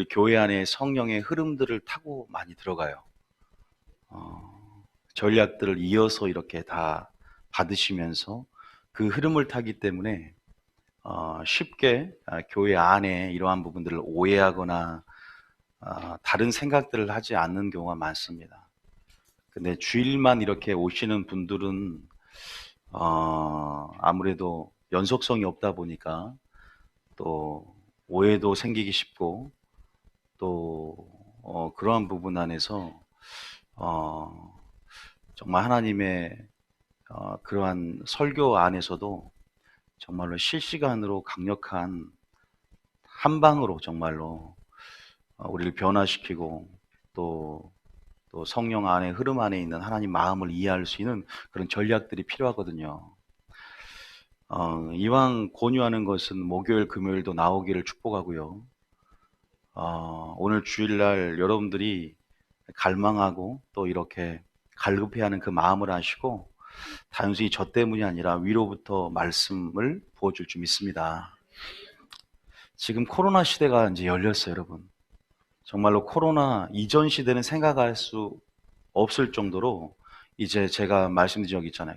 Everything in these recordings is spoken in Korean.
우리 교회 안에 성령의 흐름들을 타고 많이 들어가요. 전략들을 이어서 이렇게 다 받으시면서 그 흐름을 타기 때문에 쉽게 교회 안에 이러한 부분들을 오해하거나 다른 생각들을 하지 않는 경우가 많습니다. 근데 주일만 이렇게 오시는 분들은 아무래도 연속성이 없다 보니까 또 오해도 생기기 쉽고 또 그러한 부분 안에서 어, 정말 하나님의 그러한 설교 안에서도 정말로 실시간으로 강력한 한 방으로 정말로 우리를 변화시키고 또, 또 성령 안에 흐름 안에 있는 하나님 마음을 이해할 수 있는 그런 전략들이 필요하거든요. 이왕 권유하는 것은 목요일, 금요일도 나오기를 축복하고요. 오늘 주일날 여러분들이 갈망하고 또 이렇게 갈급해하는 그 마음을 아시고 단순히 저 때문이 아니라 위로부터 말씀을 부어줄 줄 믿습니다. 지금 코로나 시대가 이제 열렸어요, 여러분. 정말로 코로나 이전 시대는 생각할 수 없을 정도로 이제 제가 말씀드린 적 있잖아요.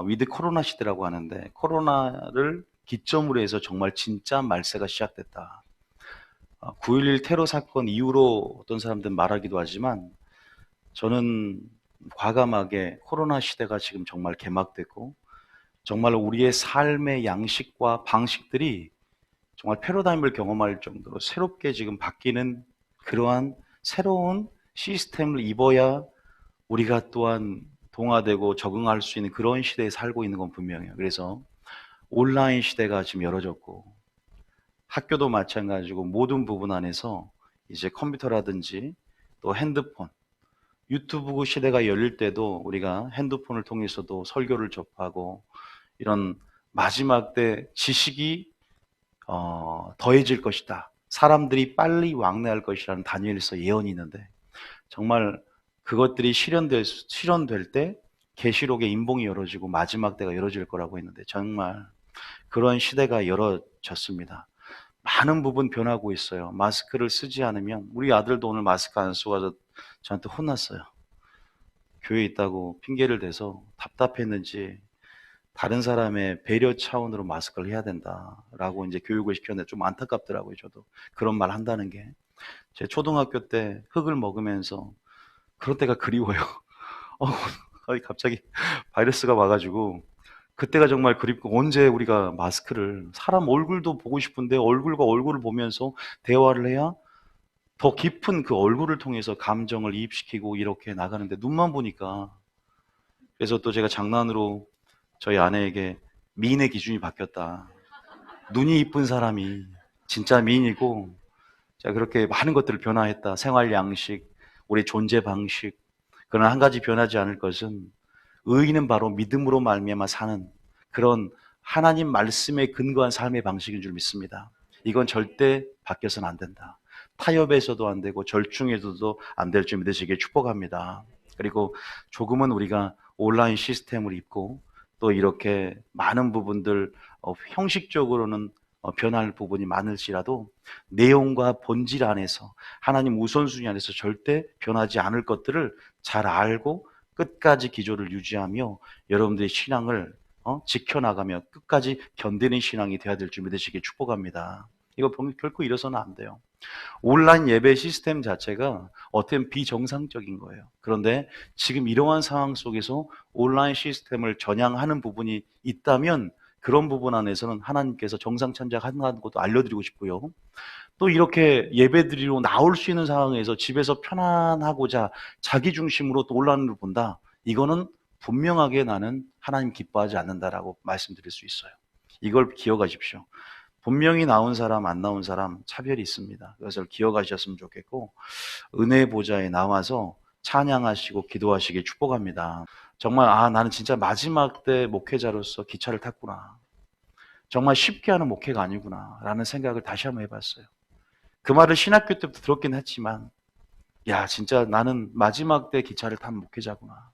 위드 코로나 시대라고 하는데 코로나를 기점으로 해서 정말 진짜 말세가 시작됐다. 9.11 테러 사건 이후로 어떤 사람들은 말하기도 하지만 저는 과감하게 코로나 시대가 지금 정말 개막됐고 정말 우리의 삶의 양식과 방식들이 정말 패러다임을 경험할 정도로 새롭게 지금 바뀌는 그러한 새로운 시스템을 입어야 우리가 또한 동화되고 적응할 수 있는 그런 시대에 살고 있는 건 분명해요. 그래서 온라인 시대가 지금 열어졌고 학교도 마찬가지고 모든 부분 안에서 이제 컴퓨터라든지 또 핸드폰, 유튜브 시대가 열릴 때도 우리가 핸드폰을 통해서도 설교를 접하고 이런 마지막 때 지식이 더해질 것이다. 사람들이 빨리 왕래할 것이라는 다니엘서 예언이 있는데 정말 그것들이 실현될 때 계시록의 인봉이 열어지고 마지막 때가 열어질 거라고 했는데 정말 그런 시대가 열어졌습니다. 많은 부분 변하고 있어요. 마스크를 쓰지 않으면 우리 아들도 오늘 마스크 안 쓰고 와서 저한테 혼났어요. 교회에 있다고 핑계를 대서 답답했는지 다른 사람의 배려 차원으로 마스크를 해야 된다라고 이제 교육을 시켰는데 좀 안타깝더라고요. 저도 그런 말 한다는 게. 제 초등학교 때 흙을 먹으면서 그런 때가 그리워요. 어, 갑자기 바이러스가 와가지고 그때가 정말 그립고 언제 우리가 마스크를 사람 얼굴도 보고 싶은데 얼굴과 얼굴을 보면서 대화를 해야 더 깊은 그 얼굴을 통해서 감정을 이입시키고 이렇게 나가는데 눈만 보니까 그래서 또 제가 장난으로 저희 아내에게 미인의 기준이 바뀌었다. 눈이 이쁜 사람이 진짜 미인이고 자 그렇게 많은 것들을 변화했다. 생활 양식, 우리 존재 방식. 그러나 한 가지 변하지 않을 것은 의인은 바로 믿음으로 말미암아 사는 그런 하나님 말씀에 근거한 삶의 방식인 줄 믿습니다. 이건 절대 바뀌어서는 안 된다. 타협에서도 안 되고 절충에서도 안 될 줄 믿으시기에 축복합니다. 그리고 조금은 우리가 온라인 시스템을 입고 또 이렇게 많은 부분들 형식적으로는 변할 부분이 많을지라도 내용과 본질 안에서 하나님 우선순위 안에서 절대 변하지 않을 것들을 잘 알고 끝까지 기조를 유지하며 여러분들의 신앙을 지켜나가며 끝까지 견디는 신앙이 되어야 될 줄 믿으시길 축복합니다. 이거 보면 결코 이래서는 안 돼요. 온라인 예배 시스템 자체가 어떻게 보면 비정상적인 거예요. 그런데 지금 이러한 상황 속에서 온라인 시스템을 전향하는 부분이 있다면 그런 부분 안에서는 하나님께서 정상 천작하는 것도 알려드리고 싶고요. 또 이렇게 예배드리러 나올 수 있는 상황에서 집에서 편안하고자 자기 중심으로 또 온라인으로 본다. 이거는 분명하게 나는 하나님 기뻐하지 않는다라고 말씀드릴 수 있어요. 이걸 기억하십시오. 분명히 나온 사람, 안 나온 사람 차별이 있습니다. 그것을 기억하셨으면 좋겠고 은혜 보좌에 나와서 찬양하시고 기도하시길 축복합니다. 정말 나는 진짜 마지막 때 목회자로서 기차를 탔구나. 정말 쉽게 하는 목회가 아니구나 라는 생각을 다시 한번 해봤어요. 그 말을 신학교 때부터 들었긴 했지만 야 진짜 나는 마지막 때 기차를 탄 목회자구나.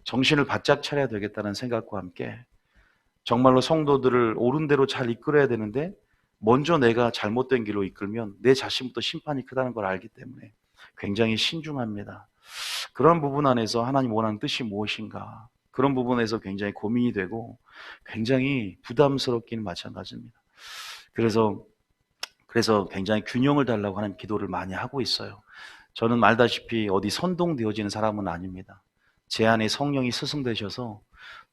정신을 바짝 차려야 되겠다는 생각과 함께 정말로 성도들을 옳은 대로 잘 이끌어야 되는데 먼저 내가 잘못된 길로 이끌면 내 자신부터 심판이 크다는 걸 알기 때문에 굉장히 신중합니다. 그런 부분 안에서 하나님 원하는 뜻이 무엇인가, 그런 부분에서 굉장히 고민이 되고 굉장히 부담스럽기는 마찬가지입니다. 그래서 굉장히 균형을 달라고 하는 기도를 많이 하고 있어요. 저는 말다시피 어디 선동되어지는 사람은 아닙니다. 제 안에 성령이 스승되셔서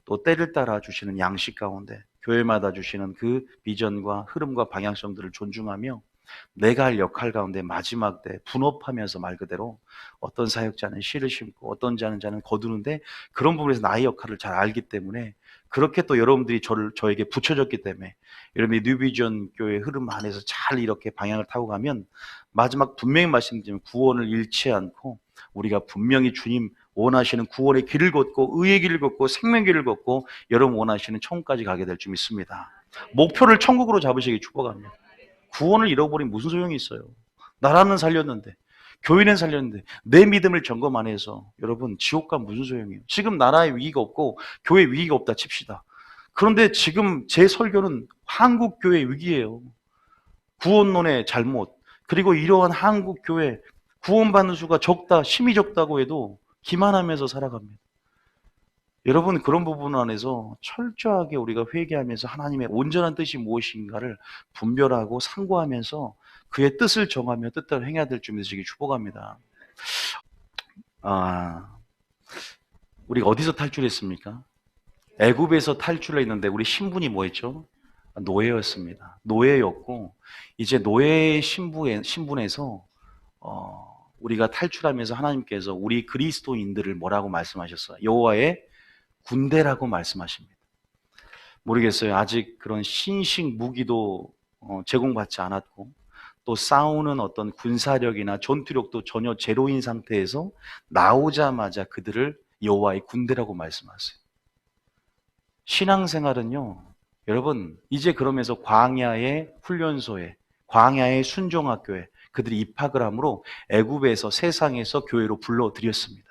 또 때를 따라 주시는 양식 가운데 교회마다 주시는 그 비전과 흐름과 방향성들을 존중하며 내가 할 역할 가운데 마지막 때 분업하면서 말 그대로 어떤 사역자는 씨를 심고 어떤 자는 거두는데 그런 부분에서 나의 역할을 잘 알기 때문에 그렇게 또 여러분들이 저에게 붙여졌기 때문에 여러분이 뉴비전 교회 흐름 안에서 잘 이렇게 방향을 타고 가면 마지막 분명히 말씀드리면 구원을 잃지 않고 우리가 분명히 주님 원하시는 구원의 길을 걷고 의의 길을 걷고 생명의 길을 걷고 여러분 원하시는 천국까지 가게 될 줄 믿습니다. 목표를 천국으로 잡으시기 축복합니다. 구원을 잃어버리면 무슨 소용이 있어요? 나라는 살렸는데, 교회는 살렸는데 내 믿음을 점검 안 해서 여러분 지옥 가면 무슨 소용이에요? 지금 나라에 위기가 없고 교회에 위기가 없다 칩시다. 그런데 지금 제 설교는 한국 교회 위기예요. 구원론의 잘못, 그리고 이러한 한국 교회 구원받는 수가 적다, 심히 적다고 해도 기만하면서 살아갑니다. 여러분 그런 부분 안에서 철저하게 우리가 회개하면서 하나님의 온전한 뜻이 무엇인가를 분별하고 상고하면서 그의 뜻을 정하며 뜻대로 행해야 될 줄 믿으시기 축복합니다. 우리가 어디서 탈출했습니까? 애굽에서 탈출했는데 우리 신분이 뭐였죠? 노예였습니다. 노예였고 이제 노예의 신분에서 우리가 탈출하면서 하나님께서 우리 그리스도인들을 뭐라고 말씀하셨어요? 여호와의 군대라고 말씀하십니다. 모르겠어요. 아직 그런 신식 무기도 제공받지 않았고 또 싸우는 어떤 군사력이나 전투력도 전혀 제로인 상태에서 나오자마자 그들을 여호와의 군대라고 말씀하세요. 신앙생활은요, 여러분 이제 그러면서 광야의 훈련소에, 광야의 순종학교에 그들이 입학을 함으로 애굽에서 세상에서 교회로 불러들였습니다.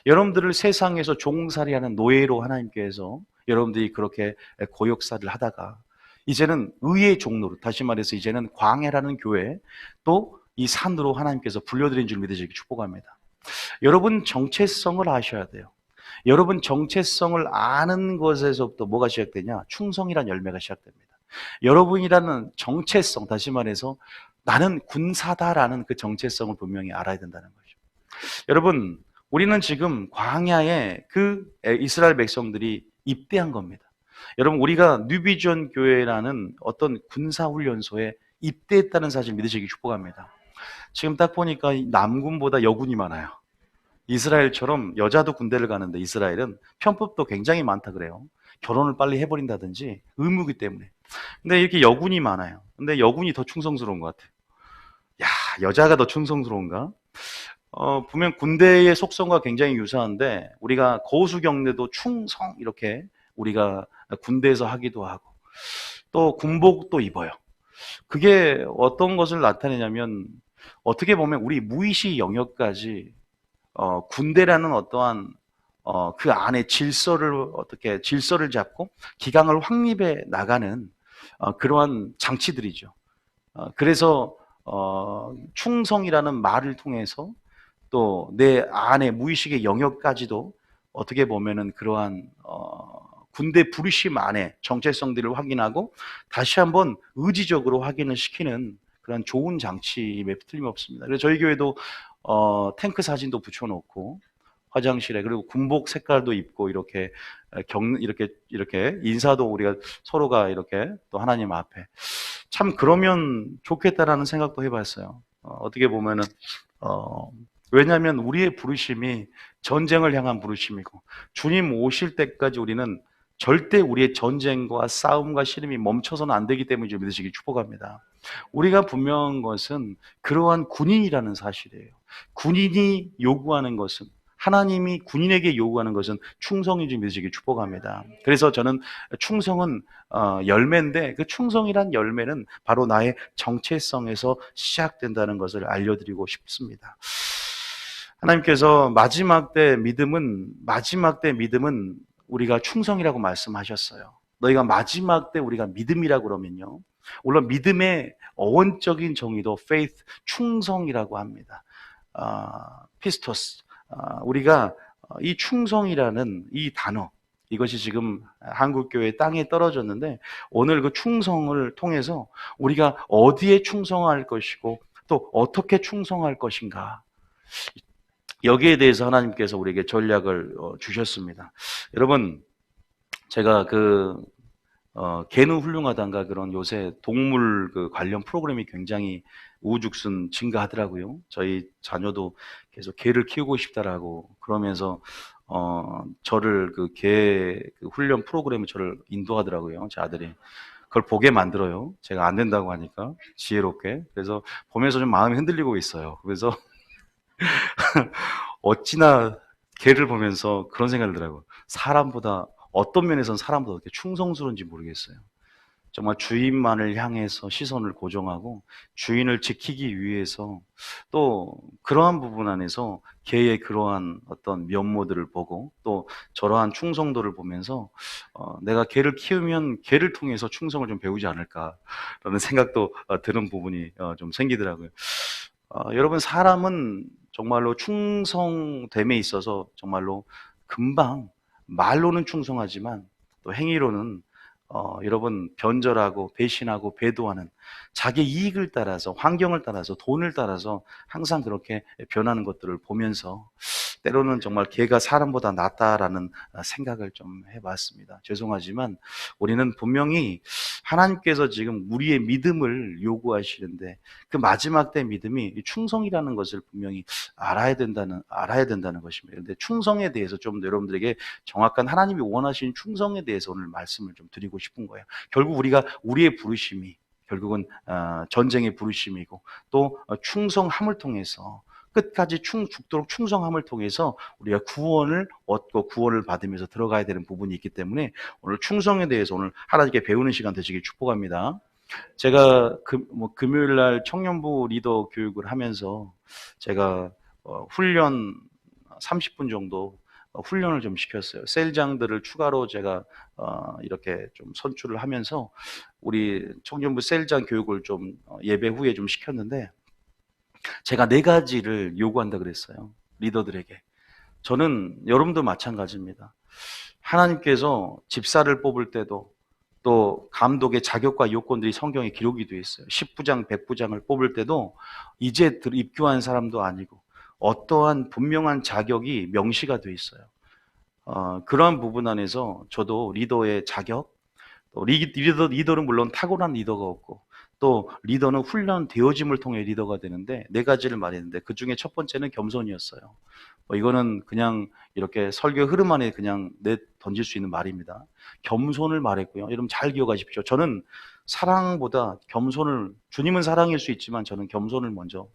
여러분들을 세상에서 종살이하는 노예로 하나님께서 여러분들이 그렇게 고역사를 하다가 이제는 의의 종로로, 다시 말해서 이제는 광야라는 교회 또 이 산으로 하나님께서 불려드린 줄 믿으시기 축복합니다. 여러분 정체성을 아셔야 돼요. 여러분 정체성을 아는 것에서부터 뭐가 시작되냐? 충성이란 열매가 시작됩니다. 여러분이라는 정체성, 다시 말해서 나는 군사다라는 그 정체성을 분명히 알아야 된다는 거죠. 여러분 우리는 지금 광야에 그 이스라엘 백성들이 입대한 겁니다. 여러분 우리가 뉴비전 교회라는 어떤 군사훈련소에 입대했다는 사실 믿으시기 축복합니다. 지금 딱 보니까 남군보다 여군이 많아요. 이스라엘처럼 여자도 군대를 가는데 이스라엘은 편법도 굉장히 많다 그래요. 결혼을 빨리 해버린다든지 의무기 때문에. 근데 이렇게 여군이 많아요. 근데 여군이 더 충성스러운 것 같아요. 야, 여자가 더 충성스러운가? 보면 군대의 속성과 굉장히 유사한데 우리가 거수경례도 충성 이렇게 우리가 군대에서 하기도 하고 또 군복도 입어요. 그게 어떤 것을 나타내냐면 어떻게 보면 우리 무의식 영역까지 군대라는 어떠한 그 안에 질서를 잡고 기강을 확립해 나가는 그러한 장치들이죠. 그래서 충성이라는 말을 통해서 또 내 안에 무의식의 영역까지도 어떻게 보면은 그러한 군대 부르심 안에 정체성들을 확인하고 다시 한번 의지적으로 확인을 시키는 그런 좋은 장치임에 틀림없습니다. 그래서 저희 교회도 탱크 사진도 붙여놓고 화장실에 그리고 군복 색깔도 입고 이렇게 이렇게 인사도 우리가 서로가 이렇게 또 하나님 앞에 참 그러면 좋겠다라는 생각도 해봤어요. 어떻게 보면은 왜냐하면 우리의 부르심이 전쟁을 향한 부르심이고 주님 오실 때까지 우리는 절대 우리의 전쟁과 싸움과 씨름이 멈춰서는 안 되기 때문에 좀 믿으시기 축복합니다. 우리가 분명한 것은 그러한 군인이라는 사실이에요. 군인이 요구하는 것은 하나님이 군인에게 요구하는 것은 충성인지 믿으시기 축복합니다. 그래서 저는 충성은 열매인데 그 충성이란 열매는 바로 나의 정체성에서 시작된다는 것을 알려드리고 싶습니다. 하나님께서 마지막 때 믿음은 우리가 충성이라고 말씀하셨어요. 너희가 마지막 때 우리가 믿음이라고 그러면요, 물론 믿음의 어원적인 정의도 faith, 충성이라고 합니다. 피스토스. 우리가 이 충성이라는 이 단어, 이것이 지금 한국교회 땅에 떨어졌는데 오늘 그 충성을 통해서 우리가 어디에 충성할 것이고 또 어떻게 충성할 것인가, 여기에 대해서 하나님께서 우리에게 전략을 주셨습니다. 여러분, 제가 개는 훌륭하단가 그런 요새 동물 관련 프로그램이 굉장히 우후죽순 증가하더라고요. 저희 자녀도 계속 개를 키우고 싶다라고 그러면서 저를 개 훈련 프로그램에 저를 인도하더라고요. 제 아들이. 그걸 보게 만들어요. 제가 안 된다고 하니까 지혜롭게. 그래서 보면서 좀 마음이 흔들리고 있어요. 그래서 어찌나 개를 보면서 그런 생각이 들더라고요. 사람보다, 어떤 면에서는 사람보다 어떻게 충성스러운지 모르겠어요. 정말 주인만을 향해서 시선을 고정하고 주인을 지키기 위해서, 또 그러한 부분 안에서 개의 그러한 어떤 면모들을 보고 또 저러한 충성도를 보면서 내가 개를 키우면 개를 통해서 충성을 좀 배우지 않을까라는 생각도 드는 부분이 좀 생기더라고요. 여러분, 사람은 정말로 충성됨에 있어서 정말로 금방, 말로는 충성하지만 또 행위로는 여러분, 변절하고 배신하고 배도하는, 자기 이익을 따라서, 환경을 따라서, 돈을 따라서 항상 그렇게 변하는 것들을 보면서 때로는 정말 개가 사람보다 낫다라는 생각을 좀 해봤습니다. 죄송하지만 우리는 분명히 하나님께서 지금 우리의 믿음을 요구하시는데 그 마지막 때 믿음이 충성이라는 것을 분명히 알아야 된다는 것입니다. 그런데 충성에 대해서 좀 여러분들에게 정확한 하나님이 원하시는 충성에 대해서 오늘 말씀을 좀 드리고 싶은 거예요. 결국 우리의 부르심이 결국은 전쟁의 부르심이고 또 충성함을 통해서 끝까지 죽도록 충성함을 통해서 우리가 구원을 얻고 구원을 받으면서 들어가야 되는 부분이 있기 때문에 오늘 충성에 대해서 오늘 하나님께 배우는 시간 되시길 축복합니다. 제가 금요일 날 청년부 리더 교육을 하면서 제가 훈련 30분 정도 훈련을 좀 시켰어요. 셀장들을 추가로 제가 이렇게 좀 선출을 하면서 우리 청년부 셀장 교육을 좀 예배 후에 좀 시켰는데 제가 4가지를 요구한다 그랬어요. 리더들에게. 저는 여러분도 마찬가지입니다. 하나님께서 집사를 뽑을 때도 또 감독의 자격과 요건들이 성경에 기록이 되어 있어요. 10부장, 100부장을 뽑을 때도 이제 입교한 사람도 아니고 어떠한 분명한 자격이 명시가 되어 있어요. 그러한 부분 안에서 저도 리더의 자격, 또 리더는 물론 탁월한 리더가 없고 또 리더는 훈련되어짐을 통해 리더가 되는데 4가지를 말했는데 그 중에 첫 번째는 겸손이었어요. 이거는 그냥 이렇게 설교 흐름 안에 그냥 던질 수 있는 말입니다. 겸손을 말했고요. 여러분 잘 기억하십시오. 저는 사랑보다 겸손을, 주님은 사랑일 수 있지만 저는 겸손을 먼저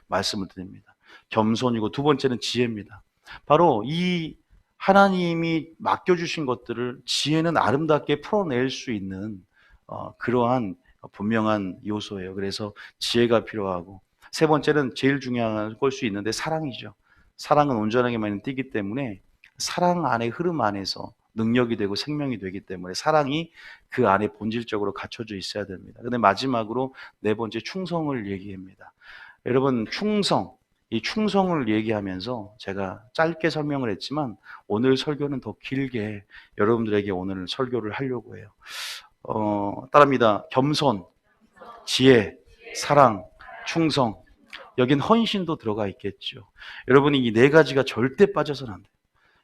말씀을 드립니다. 겸손이고 두 번째는 지혜입니다. 바로 이 하나님이 맡겨주신 것들을 지혜는 아름답게 풀어낼 수 있는 그러한 분명한 요소예요. 그래서 지혜가 필요하고, 세 번째는 제일 중요한 걸 수 있는데 사랑이죠. 사랑은 온전하게만 뛰기 때문에 사랑 안에 흐름 안에서 능력이 되고 생명이 되기 때문에 사랑이 그 안에 본질적으로 갖춰져 있어야 됩니다. 근데 마지막으로 4번째 충성을 얘기합니다. 여러분, 이 충성을 얘기하면서 제가 짧게 설명을 했지만 오늘 설교는 더 길게 여러분들에게 오늘 설교를 하려고 해요. 따라합니다. 겸손, 지혜, 사랑, 충성. 여긴 헌신도 들어가 있겠죠. 여러분이 이 4가지가 절대 빠져서는 안 돼요.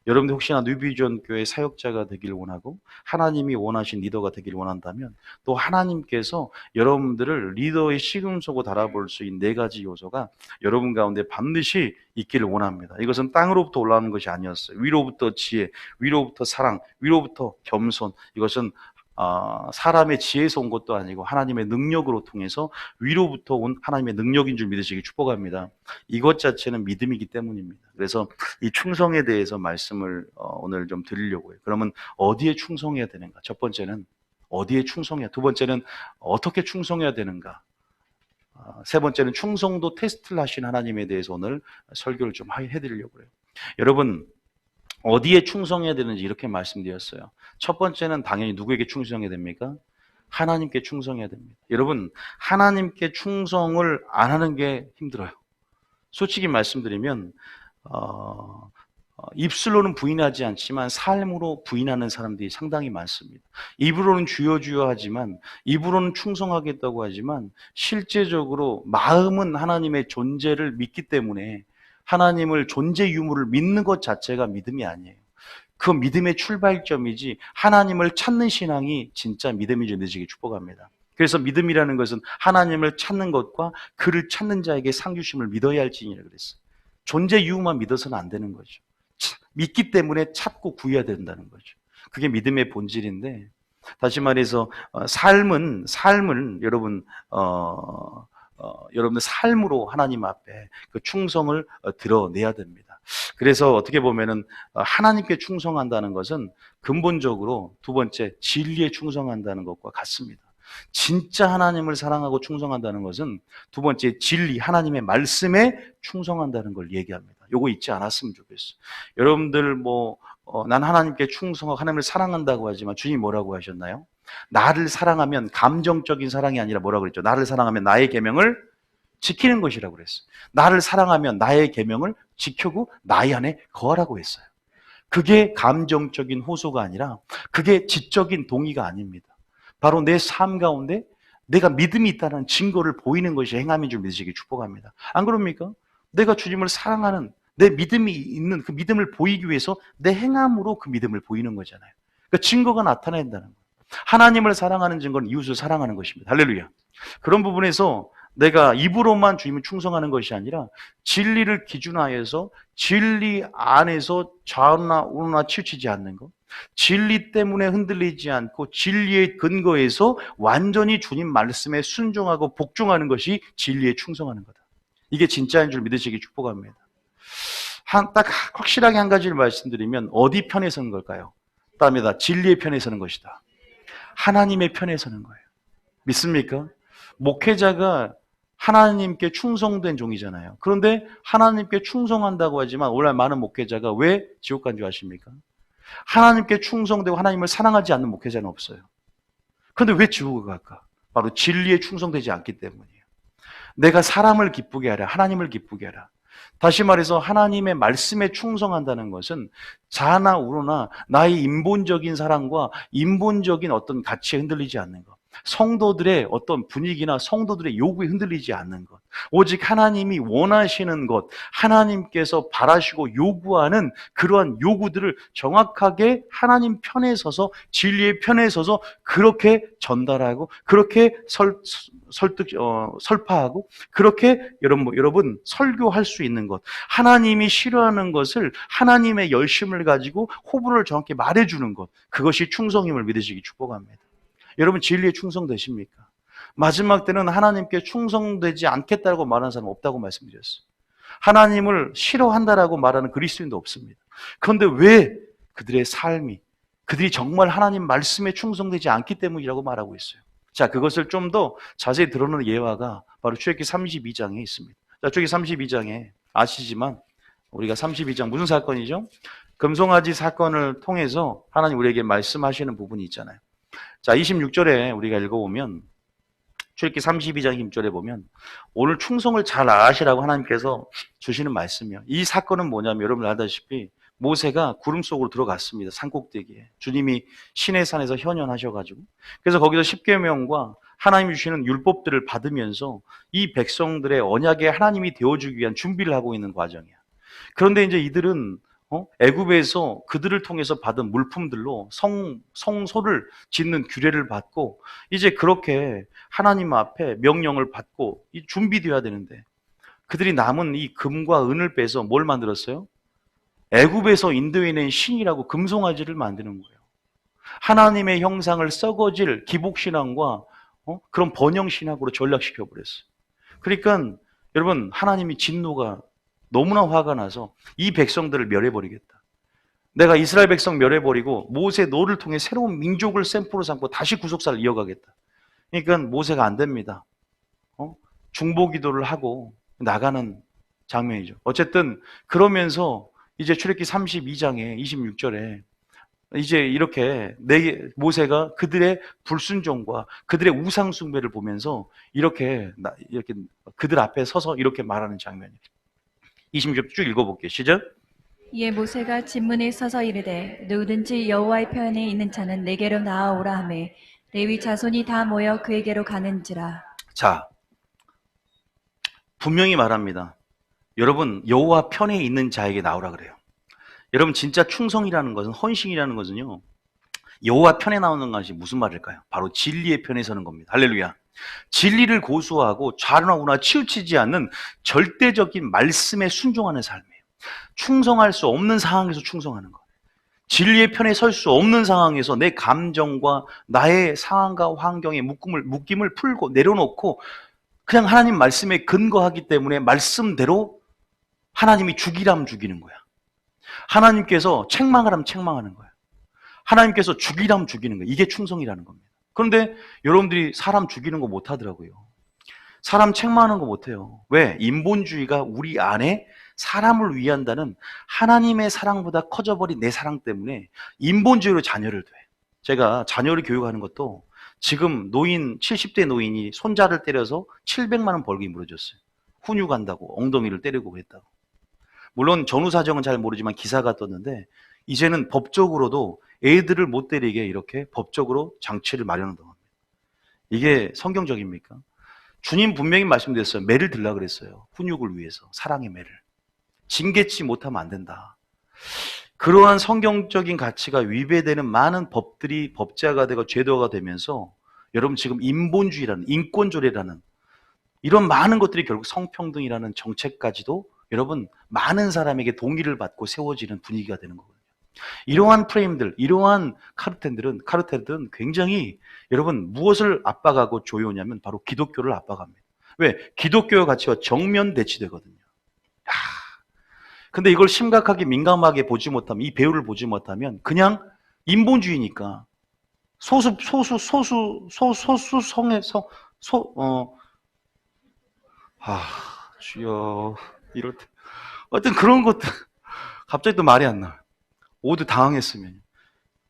여러분들 혹시나 뉴비전 교회 사역자가 되길 원하고 하나님이 원하신 리더가 되길 원한다면 또 하나님께서 여러분들을 리더의 시금석으로 달아볼 수 있는 4가지 요소가 여러분 가운데 반드시 있기를 원합니다. 이것은 땅으로부터 올라오는 것이 아니었어요. 위로부터 지혜, 위로부터 사랑, 위로부터 겸손. 이것은 사람의 지혜에서 온 것도 아니고 하나님의 능력으로 통해서 위로부터 온 하나님의 능력인 줄 믿으시기 축복합니다. 이것 자체는 믿음이기 때문입니다. 그래서 이 충성에 대해서 말씀을 오늘 좀 드리려고 해요. 그러면 어디에 충성해야 되는가? 첫 번째는 어디에 충성해야, 두 번째는 어떻게 충성해야 되는가? 세 번째는 충성도 테스트를 하신 하나님에 대해서 오늘 설교를 좀 해드리려고 해요. 여러분, 어디에 충성해야 되는지 이렇게 말씀드렸어요. 첫 번째는 당연히 누구에게 충성해야 됩니까? 하나님께 충성해야 됩니다. 여러분, 하나님께 충성을 안 하는 게 힘들어요. 솔직히 말씀드리면 입술로는 부인하지 않지만 삶으로 부인하는 사람들이 상당히 많습니다. 입으로는 주여 주여 하지만, 입으로는 충성하겠다고 하지만 실제적으로 마음은 하나님의 존재를 믿기 때문에 하나님을 존재 유무를 믿는 것 자체가 믿음이 아니에요. 그 믿음의 출발점이지 하나님을 찾는 신앙이 진짜 믿음인지 늦게 축복합니다. 그래서 믿음이라는 것은 하나님을 찾는 것과 그를 찾는 자에게 상 주심을 믿어야 할지니라 그랬어요. 존재 유무만 믿어서는 안 되는 거죠. 믿기 때문에 찾고 구해야 된다는 거죠. 그게 믿음의 본질인데, 다시 말해서 삶은 여러분 여러분의 삶으로 하나님 앞에 그 충성을 드러내야 됩니다. 그래서 어떻게 보면은 하나님께 충성한다는 것은 근본적으로 두 번째 진리에 충성한다는 것과 같습니다. 진짜 하나님을 사랑하고 충성한다는 것은 두 번째 진리, 하나님의 말씀에 충성한다는 걸 얘기합니다. 요거 잊지 않았으면 좋겠어요. 여러분들 난 하나님께 충성하고 하나님을 사랑한다고 하지만 주님이 뭐라고 하셨나요? 나를 사랑하면 감정적인 사랑이 아니라 뭐라고 그랬죠? 나를 사랑하면 나의 계명을 지키는 것이라고 그랬어요. 나를 사랑하면 나의 계명을 지키고 나의 안에 거하라고 했어요. 그게 감정적인 호소가 아니라 그게 지적인 동의가 아닙니다. 바로 내 삶 가운데 내가 믿음이 있다는 증거를 보이는 것이 행함인 줄 믿으시기 축복합니다. 안 그럽니까? 내가 주님을 사랑하는 내 믿음이 있는 그 믿음을 보이기 위해서 내 행함으로 그 믿음을 보이는 거잖아요. 그 증거가 나타낸다는 거예요. 하나님을 사랑하는 증거는 이웃을 사랑하는 것입니다. 할렐루야. 그런 부분에서 내가 입으로만 주님을 충성하는 것이 아니라 진리를 기준하여서 진리 안에서 좌우나 우나 치우치지 않는 것, 진리 때문에 흔들리지 않고 진리의 근거에서 완전히 주님 말씀에 순종하고 복종하는 것이 진리에 충성하는 거다. 이게 진짜인 줄 믿으시기 축복합니다. 딱 확실하게 한 가지를 말씀드리면 어디 편에 서는 걸까요? 답니다. 진리의 편에 서는 것이다. 하나님의 편에 서는 거예요. 믿습니까? 목회자가 하나님께 충성된 종이잖아요. 그런데 하나님께 충성한다고 하지만 오늘날 많은 목회자가 왜 지옥 간 줄 아십니까? 하나님께 충성되고 하나님을 사랑하지 않는 목회자는 없어요. 그런데 왜 지옥을 갈까? 바로 진리에 충성되지 않기 때문이에요. 내가 사람을 기쁘게 하라, 하나님을 기쁘게 하라. 다시 말해서 하나님의 말씀에 충성한다는 것은 자나 우러나 나의 인본적인 사랑과 인본적인 어떤 가치에 흔들리지 않는 것, 성도들의 어떤 분위기나 성도들의 요구에 흔들리지 않는 것, 오직 하나님이 원하시는 것, 하나님께서 바라시고 요구하는 그러한 요구들을 정확하게 하나님 편에 서서 진리의 편에 서서 그렇게 전달하고 그렇게 설파하고 그렇게 여러분 설교할 수 있는 것, 하나님이 싫어하는 것을 하나님의 열심을 가지고 호불호를 정확히 말해주는 것, 그것이 충성임을 믿으시기 축복합니다. 여러분 진리에 충성되십니까? 마지막 때는 하나님께 충성되지 않겠다고 말하는 사람 없다고 말씀드렸어요. 하나님을 싫어한다라고 말하는 그리스도인도 없습니다. 그런데 왜 그들의 삶이, 그들이 정말 하나님 말씀에 충성되지 않기 때문이라고 말하고 있어요. 자, 그것을 좀 더 자세히 드러내는 예화가 바로 출애굽기 32장에 있습니다. 자, 출애굽기 32장에 아시지만 우리가 32장 무슨 사건이죠? 금송아지 사건을 통해서 하나님 우리에게 말씀하시는 부분이 있잖아요. 자, 26절에 우리가 읽어보면 출애굽기 32장 1절에 보면 오늘 충성을 잘 아시라고 하나님께서 주시는 말씀이에요. 이 사건은 뭐냐면 여러분 알다시피 모세가 구름 속으로 들어갔습니다. 산꼭대기에. 주님이 시내산에서 현현하셔가지고. 그래서 거기서 십계명과 하나님이 주시는 율법들을 받으면서 이 백성들의 언약의 하나님이 되어주기 위한 준비를 하고 있는 과정이야. 그런데 이제 이들은 애굽에서 그들을 통해서 받은 물품들로 성소를 짓는 규례를 받고 이제 그렇게 하나님 앞에 명령을 받고 준비되어야 되는데 그들이 남은 이 금과 은을 빼서 뭘 만들었어요? 애굽에서 인도해낸 신이라고 금송아지를 만드는 거예요. 하나님의 형상을 썩어질 기복신앙과 그런 번영신학으로 전락시켜 버렸어요. 그러니까 여러분 하나님이 진노가 너무나 화가 나서 이 백성들을 멸해버리겠다. 내가 이스라엘 백성 멸해버리고 모세 너를 통해 새로운 민족을 샘플로 삼고 다시 구속사를 이어가겠다. 그러니까 모세가 안 됩니다. 중보기도를 하고 나가는 장면이죠. 어쨌든 그러면서 이제 출애굽기 32장에 26절에 이제 이렇게 모세가 그들의 불순종과 그들의 우상 숭배를 보면서 이렇게 그들 앞에 서서 이렇게 말하는 장면이에요. 26절 쭉 읽어볼게요. 시작. 이에 모세가 진문에 서서 이르되 누구든지 여호와의 편에 있는 자는 내게로 나아오라 하매 레위 자손이 다 모여 그에게로 가는지라. 자, 분명히 말합니다. 여러분, 여호와 편에 있는 자에게 나오라 그래요. 여러분, 진짜 충성이라는 것은, 헌신이라는 것은요, 여호와 편에 나오는 것이 무슨 말일까요? 바로 진리의 편에 서는 겁니다. 할렐루야. 진리를 고수하고 좌나 우나 치우치지 않는 절대적인 말씀에 순종하는 삶이에요. 충성할 수 없는 상황에서 충성하는 것. 진리의 편에 설 수 없는 상황에서 내 감정과 나의 상황과 환경의 묶임을 풀고 내려놓고 그냥 하나님 말씀에 근거하기 때문에 말씀대로 하나님이 죽이라면 죽이는 거야. 하나님께서 책망하라면 책망하는 거야. 하나님께서 죽이라면 죽이는 거야. 이게 충성이라는 겁니다. 그런데 여러분들이 사람 죽이는 거 못하더라고요. 사람 책망하는 거 못해요. 왜? 인본주의가 우리 안에 사람을 위한다는 하나님의 사랑보다 커져버린 내 사랑 때문에 인본주의로 자녀를 둬요. 제가 자녀를 교육하는 것도 지금 70대 노인이 손자를 때려서 700만 원 벌금이 물어졌어요. 훈육 간다고 엉덩이를 때리고 그랬다고. 물론 전후 사정은 잘 모르지만 기사가 떴는데 이제는 법적으로도 애들을 못 때리게 이렇게 법적으로 장치를 마련한다고 합니다. 이게 성경적입니까? 주님 분명히 말씀드렸어요. 매를 들라 그랬어요. 훈육을 위해서. 사랑의 매를. 징계치 못하면 안 된다. 그러한 성경적인 가치가 위배되는 많은 법들이 법제화가 되고 제도화가 되면서 여러분 지금 인본주의라는 인권조례라는 이런 많은 것들이 결국 성평등이라는 정책까지도 여러분 많은 사람에게 동의를 받고 세워지는 분위기가 되는 거거든요. 이러한 프레임들, 이러한 카르텔들은 굉장히 여러분 무엇을 압박하고 조여오냐면 바로 기독교를 압박합니다. 왜? 기독교의 가치와 정면 대치되거든요. 근데 이걸 심각하게 민감하게 보지 못하면 이 배우를 보지 못하면 그냥 인본주의니까 주여 이럴 때 어떤 그런 것들 갑자기 또 말이 안 나. 모두 당황했으면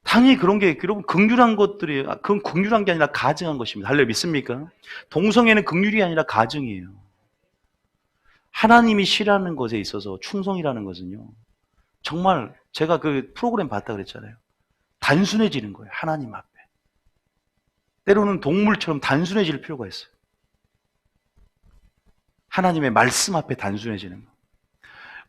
당연히 그런 게 여러분 긍휼한 것들이 그건 긍휼한 게 아니라 가증한 것입니다. 할렐루야 믿습니까? 동성애는 긍휼이 아니라 가증이에요. 하나님이 싫어하는 것에 있어서 충성이라는 것은요. 정말 제가 그 프로그램 봤다 그랬잖아요. 단순해지는 거예요. 하나님 앞에. 때로는 동물처럼 단순해질 필요가 있어요. 하나님의 말씀 앞에 단순해지는 거.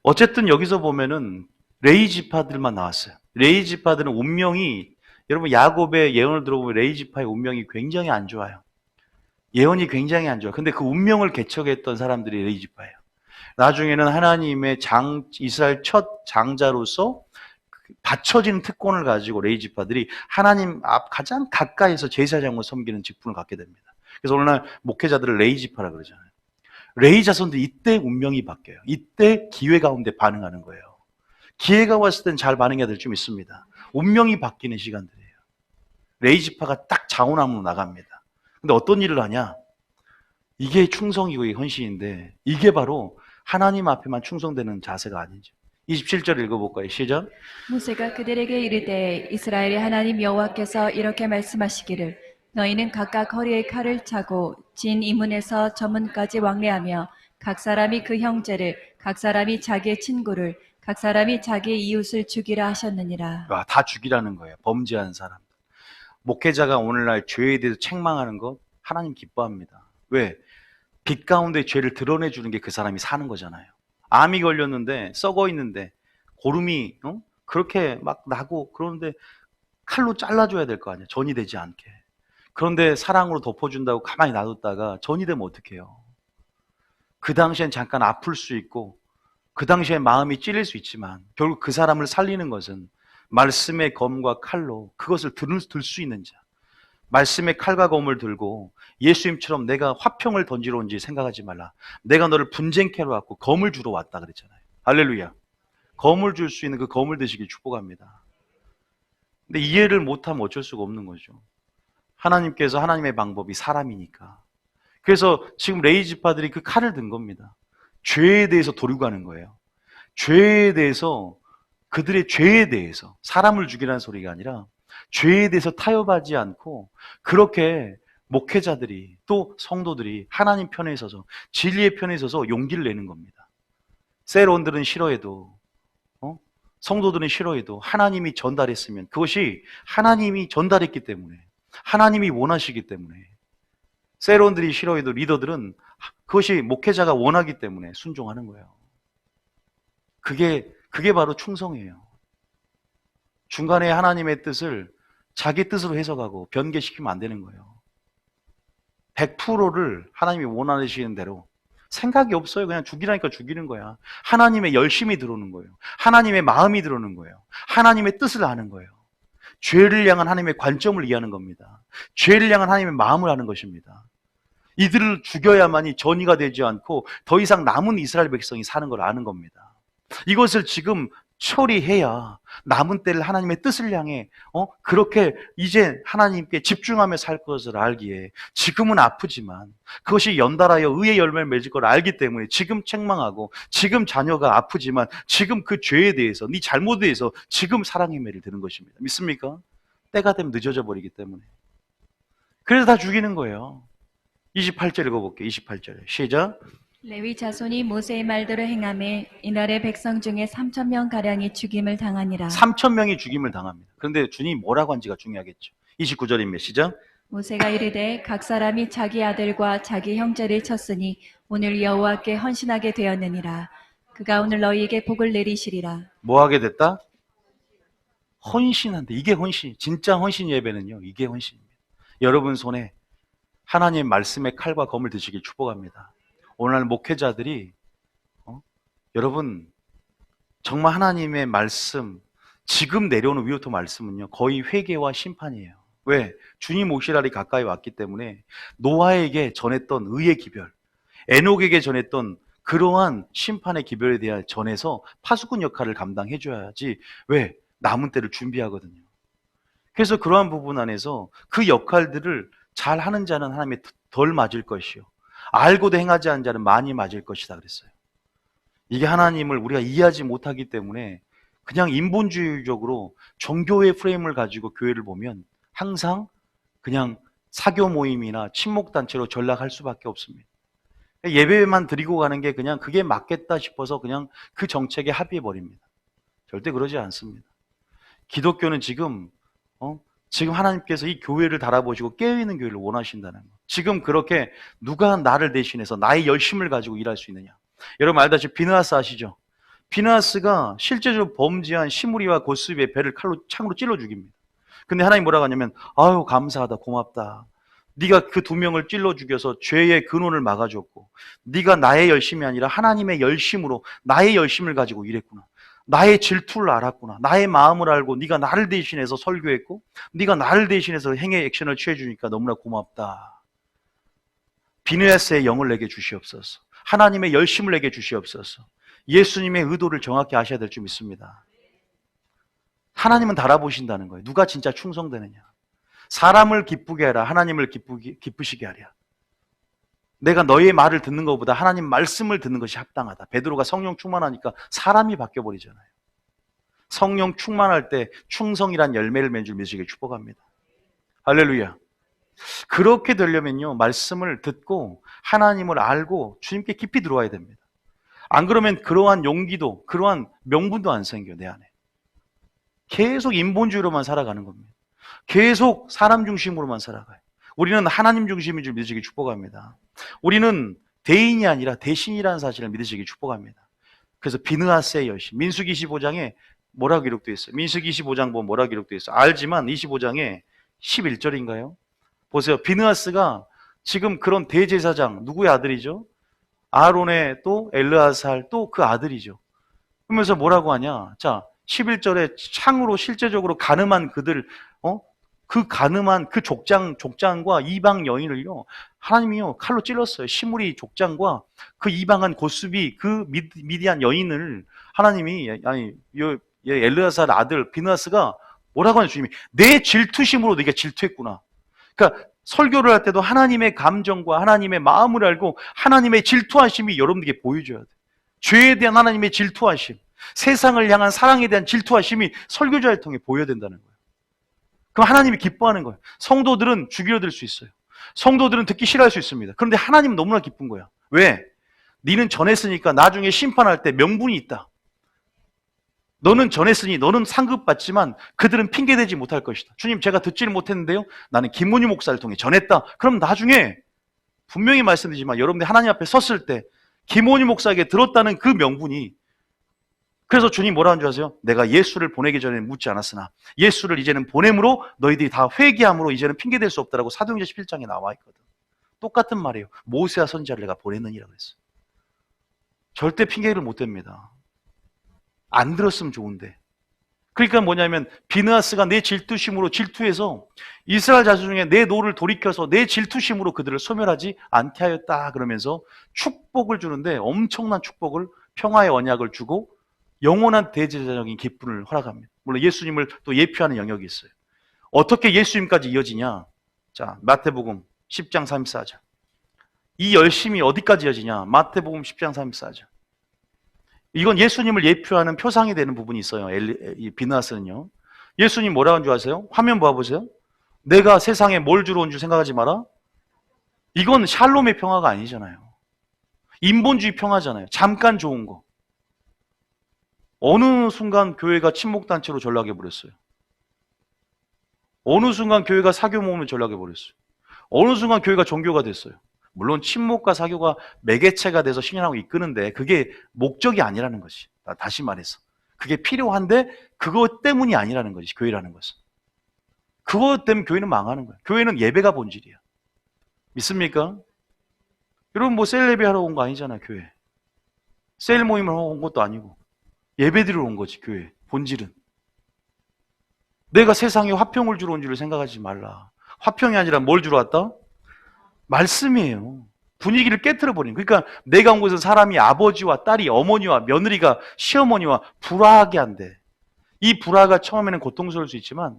어쨌든 여기서 보면은 레위 지파들만 나왔어요. 레위 지파들은 운명이 여러분 야곱의 예언을 들어보면 레위 지파의 운명이 굉장히 안 좋아요. 예언이 굉장히 안 좋아요. 근데 그 운명을 개척했던 사람들이 레위 지파예요. 나중에는 하나님의 이스라엘 첫 장자로서 받쳐진 특권을 가지고 레위 지파들이 하나님 앞 가장 가까이서 제사장을 섬기는 직분을 갖게 됩니다. 그래서 오늘날 목회자들을 레위 지파라 그러잖아요. 레위 자손들 이때 운명이 바뀌어요. 이때 기회 가운데 반응하는 거예요. 기회가 왔을 땐 잘 반응해야 될 줄 믿습니다. 운명이 바뀌는 시간들이에요. 레위 지파가 딱 자원함으로 나갑니다. 근데 어떤 일을 하냐? 이게 충성이고 이게 헌신인데 이게 바로 하나님 앞에만 충성되는 자세가 아니죠. 27절 읽어볼까요? 시작. 모세가 그들에게 이르되 이스라엘의 하나님 여호와께서 이렇게 말씀하시기를 너희는 각각 허리에 칼을 차고 진 이문에서 저 문까지 왕래하며 각 사람이 그 형제를 각 사람이 자기의 친구를 각 사람이 자기의 이웃을 죽이라 하셨느니라. 다 죽이라는 거예요. 범죄한 사람. 목회자가 오늘날 죄에 대해서 책망하는 것 하나님 기뻐합니다. 왜? 빛 가운데 죄를 드러내주는 게 그 사람이 사는 거잖아요. 암이 걸렸는데 썩어 있는데 고름이 그렇게 막 나고 그러는데 칼로 잘라줘야 될 거 아니에요. 전이 되지 않게. 그런데 사랑으로 덮어준다고 가만히 놔뒀다가 전이 되면 어떡해요. 그 당시엔 잠깐 아플 수 있고 그 당시에 마음이 찔릴 수 있지만 결국 그 사람을 살리는 것은 말씀의 검과 칼로 그것을 들 수 있는 자. 말씀의 칼과 검을 들고 예수님처럼 내가 화평을 던지러 온지 생각하지 말라. 내가 너를 분쟁케로 왔고 검을 주러 왔다 그랬잖아요. 할렐루야. 검을 줄 수 있는 그 검을 드시길 축복합니다. 근데 이해를 못하면 어쩔 수가 없는 거죠. 하나님께서 하나님의 방법이 사람이니까. 그래서 지금 레위 지파들이 그 칼을 든 겁니다. 죄에 대해서 도륙하는 거예요. 죄에 대해서 그들의 죄에 대해서, 사람을 죽이라는 소리가 아니라 죄에 대해서 타협하지 않고 그렇게 목회자들이 또 성도들이 하나님 편에 서서 진리의 편에 서서 용기를 내는 겁니다. 세론들은 싫어해도 성도들은 싫어해도 하나님이 전달했으면 그것이 하나님이 전달했기 때문에 하나님이 원하시기 때문에 세론들이 싫어해도 리더들은 그것이 목회자가 원하기 때문에 순종하는 거예요. 그게 바로 충성이에요. 중간에 하나님의 뜻을 자기 뜻으로 해석하고 변개시키면 안 되는 거예요. 100%를 하나님이 원하시는 대로 생각이 없어요. 그냥 죽이라니까 죽이는 거야. 하나님의 열심이 들어오는 거예요. 하나님의 마음이 들어오는 거예요. 하나님의 뜻을 아는 거예요. 죄를 향한 하나님의 관점을 이해하는 겁니다. 죄를 향한 하나님의 마음을 아는 것입니다. 이들을 죽여야만이 전이가 되지 않고 더 이상 남은 이스라엘 백성이 사는 걸 아는 겁니다. 이것을 지금 처리해야 남은 때를 하나님의 뜻을 향해 그렇게 이제 하나님께 집중하며 살 것을 알기에 지금은 아프지만 그것이 연달아여 의의 열매를 맺을 걸 알기 때문에 지금 책망하고 지금 자녀가 아프지만 지금 그 죄에 대해서 네 잘못에 대해서 지금 사랑의 매를 드는 것입니다. 믿습니까? 때가 되면 늦어져 버리기 때문에. 그래서 다 죽이는 거예요. 28절 읽어볼게요. 28절 시작. 레위 자손이 모세의 말대로 행하매 이날의 백성 중에 3,000명 가량이 죽임을 당하니라. 3,000명이 죽임을 당합니다. 그런데 주님이 뭐라고 한지가 중요하겠죠. 29절입니다. 시작. 모세가 이르되 각 사람이 자기 아들과 자기 형제를 쳤으니 오늘 여호와께 헌신하게 되었느니라. 그가 오늘 너희에게 복을 내리시리라. 뭐 하게 됐다? 헌신한데 이게 헌신. 진짜 헌신 예배는요. 이게 헌신입니다. 여러분 손에 하나님 말씀의 칼과 검을 드시길 축복합니다. 오늘 목회자들이 여러분 정말 하나님의 말씀 지금 내려오는 위로토 말씀은요 거의 회개와 심판이에요. 왜? 주님 오실 날이 가까이 왔기 때문에 노아에게 전했던 의의 기별, 에녹에게 전했던 그러한 심판의 기별에 대한 전해서 파수꾼 역할을 감당해 줘야지. 왜? 남은 때를 준비하거든요. 그래서 그러한 부분 안에서 그 역할들을 잘 하는 자는 하나님의 덜 맞을 것이요 알고도 행하지 않은 자는 많이 맞을 것이다 그랬어요. 이게 하나님을 우리가 이해하지 못하기 때문에 그냥 인본주의적으로 종교의 프레임을 가지고 교회를 보면 항상 그냥 사교 모임이나 친목단체로 전락할 수밖에 없습니다. 예배만 드리고 가는 게 그냥 그게 맞겠다 싶어서 그냥 그 정책에 합의해버립니다. 절대 그러지 않습니다. 기독교는 지금 하나님께서 이 교회를 달아보시고 깨어있는 교회를 원하신다는 거. 지금 그렇게 누가 나를 대신해서 나의 열심을 가지고 일할 수 있느냐. 여러분 알다시피 비느하스 아시죠? 비느하스가 실제적으로 범죄한 시므리와 고스비의 배를 창으로 찔러 죽입니다. 근데 하나님 뭐라고 하냐면 아유 감사하다 고맙다. 네가 그 2명을 찔러 죽여서 죄의 근원을 막아줬고 네가 나의 열심이 아니라 하나님의 열심으로 나의 열심을 가지고 일했구나. 나의 질투를 알았구나. 나의 마음을 알고 네가 나를 대신해서 설교했고 네가 나를 대신해서 행의 액션을 취해주니까 너무나 고맙다. 비느하스의 영을 내게 주시옵소서. 하나님의 열심을 내게 주시옵소서. 예수님의 의도를 정확히 아셔야 될 줄 믿습니다. 하나님은 달아보신다는 거예요. 누가 진짜 충성되느냐. 사람을 기쁘게 하라. 하나님을 기쁘시게 하랴. 내가 너의 말을 듣는 것보다 하나님 말씀을 듣는 것이 합당하다. 베드로가 성령 충만하니까 사람이 바뀌어버리잖아요. 성령 충만할 때 충성이란 열매를 맺는 줄 믿으시길 축복합니다. 할렐루야. 그렇게 되려면요 말씀을 듣고 하나님을 알고 주님께 깊이 들어와야 됩니다. 안 그러면 그러한 용기도 그러한 명분도 안 생겨요. 내 안에 계속 인본주의로만 살아가는 겁니다. 계속 사람 중심으로만 살아가요. 우리는 하나님 중심인 줄 믿으시길 축복합니다. 우리는 대인이 아니라 대신이라는 사실을 믿으시길 축복합니다. 그래서 비느하스의 열심, 민수기 25장에 뭐라고 기록되어 있어요? 민수기 25장 보면 뭐라고 기록되어 있어요? 알지만 25장에 11절인가요? 보세요. 비느하스가 지금 그런 대제사장, 누구의 아들이죠? 아론의 또 엘르아살 또 그 아들이죠. 그러면서 뭐라고 하냐? 자, 11절에 창으로 실제적으로 가늠한 그들, 그 가늠한 그 족장과 이방 여인을요, 하나님이요, 칼로 찔렀어요. 시므리 족장과 그 이방한 고스비, 그 미디안 여인을 하나님이, 엘르아살 아들 비느하스가 뭐라고 하냐, 주님이. 내 질투심으로 네가 질투했구나. 그러니까 설교를 할 때도 하나님의 감정과 하나님의 마음을 알고 하나님의 질투하심이 여러분들에게 보여줘야 돼. 죄에 대한 하나님의 질투하심. 세상을 향한 사랑에 대한 질투하심이 설교자를 통해 보여야 된다는 거예요. 그럼 하나님이 기뻐하는 거예요. 성도들은 죽이려 들 수 있어요. 성도들은 듣기 싫어할 수 있습니다. 그런데 하나님은 너무나 기쁜 거야. 왜? 너는 전했으니까 나중에 심판할 때 명분이 있다. 너는 전했으니 너는 상급받지만 그들은 핑계대지 못할 것이다. 주님, 제가 듣지를 못했는데요, 나는 김문희 목사를 통해 전했다. 그럼 나중에 분명히 말씀드리지만 여러분들이 하나님 앞에 섰을 때 김문희 목사에게 들었다는 그 명분이, 그래서 주님 뭐라 하는 줄 아세요? 내가 예수를 보내기 전에 묻지 않았으나 예수를 이제는 보냄으로 너희들이 다 회개함으로 이제는 핑계댈 수 없다라고 사도행전 11장에 나와 있거든. 똑같은 말이에요. 모세와 선지자를 내가 보냈느니라 그랬어요. 절대 핑계를 못 댑니다. 안 들었으면 좋은데. 그러니까 뭐냐면 비느하스가 내 질투심으로 질투해서 이스라엘 자손 중에 내 노를 돌이켜서 내 질투심으로 그들을 소멸하지 않게 하였다 그러면서 축복을 주는데 엄청난 축복을, 평화의 언약을 주고 영원한 대제사적인 기쁨을 허락합니다. 물론 예수님을 또 예표하는 영역이 있어요. 어떻게 예수님까지 이어지냐? 자, 마태복음 10장 34절. 이 열심이 어디까지 이어지냐? 마태복음 10장 34절. 이건 예수님을 예표하는 표상이 되는 부분이 있어요. 이 비느하스는요. 예수님 뭐라고 한 줄 아세요? 화면 봐보세요. 내가 세상에 뭘 주러 온 줄 생각하지 마라. 이건 샬롬의 평화가 아니잖아요. 인본주의 평화잖아요. 잠깐 좋은 거. 어느 순간 교회가 친목단체로 전락해버렸어요. 어느 순간 교회가 사교 모임을 전락해버렸어요. 어느 순간 교회가 종교가 됐어요. 물론 친목과 사교가 매개체가 돼서 신앙을 이끄는데 그게 목적이 아니라는 것이, 다시 말해서 그게 필요한데 그것 때문이 아니라는 것이 교회라는 것은. 그것 때문에 교회는 망하는 거예요. 교회는 예배가 본질이야. 믿습니까? 여러분 뭐 셀 예배 하러 온 거 아니잖아요. 교회 셀 모임을 하러 온 것도 아니고 예배드리러 온 거지. 교회 본질은. 내가 세상에 화평을 주러 온 줄을 생각하지 말라. 화평이 아니라 뭘 주러 왔다? 말씀이에요. 분위기를 깨트려 버리는. 그러니까 내가 온 곳은 사람이 아버지와 딸이, 어머니와 며느리가 시어머니와 불화하게 한대. 이 불화가 처음에는 고통스러울 수 있지만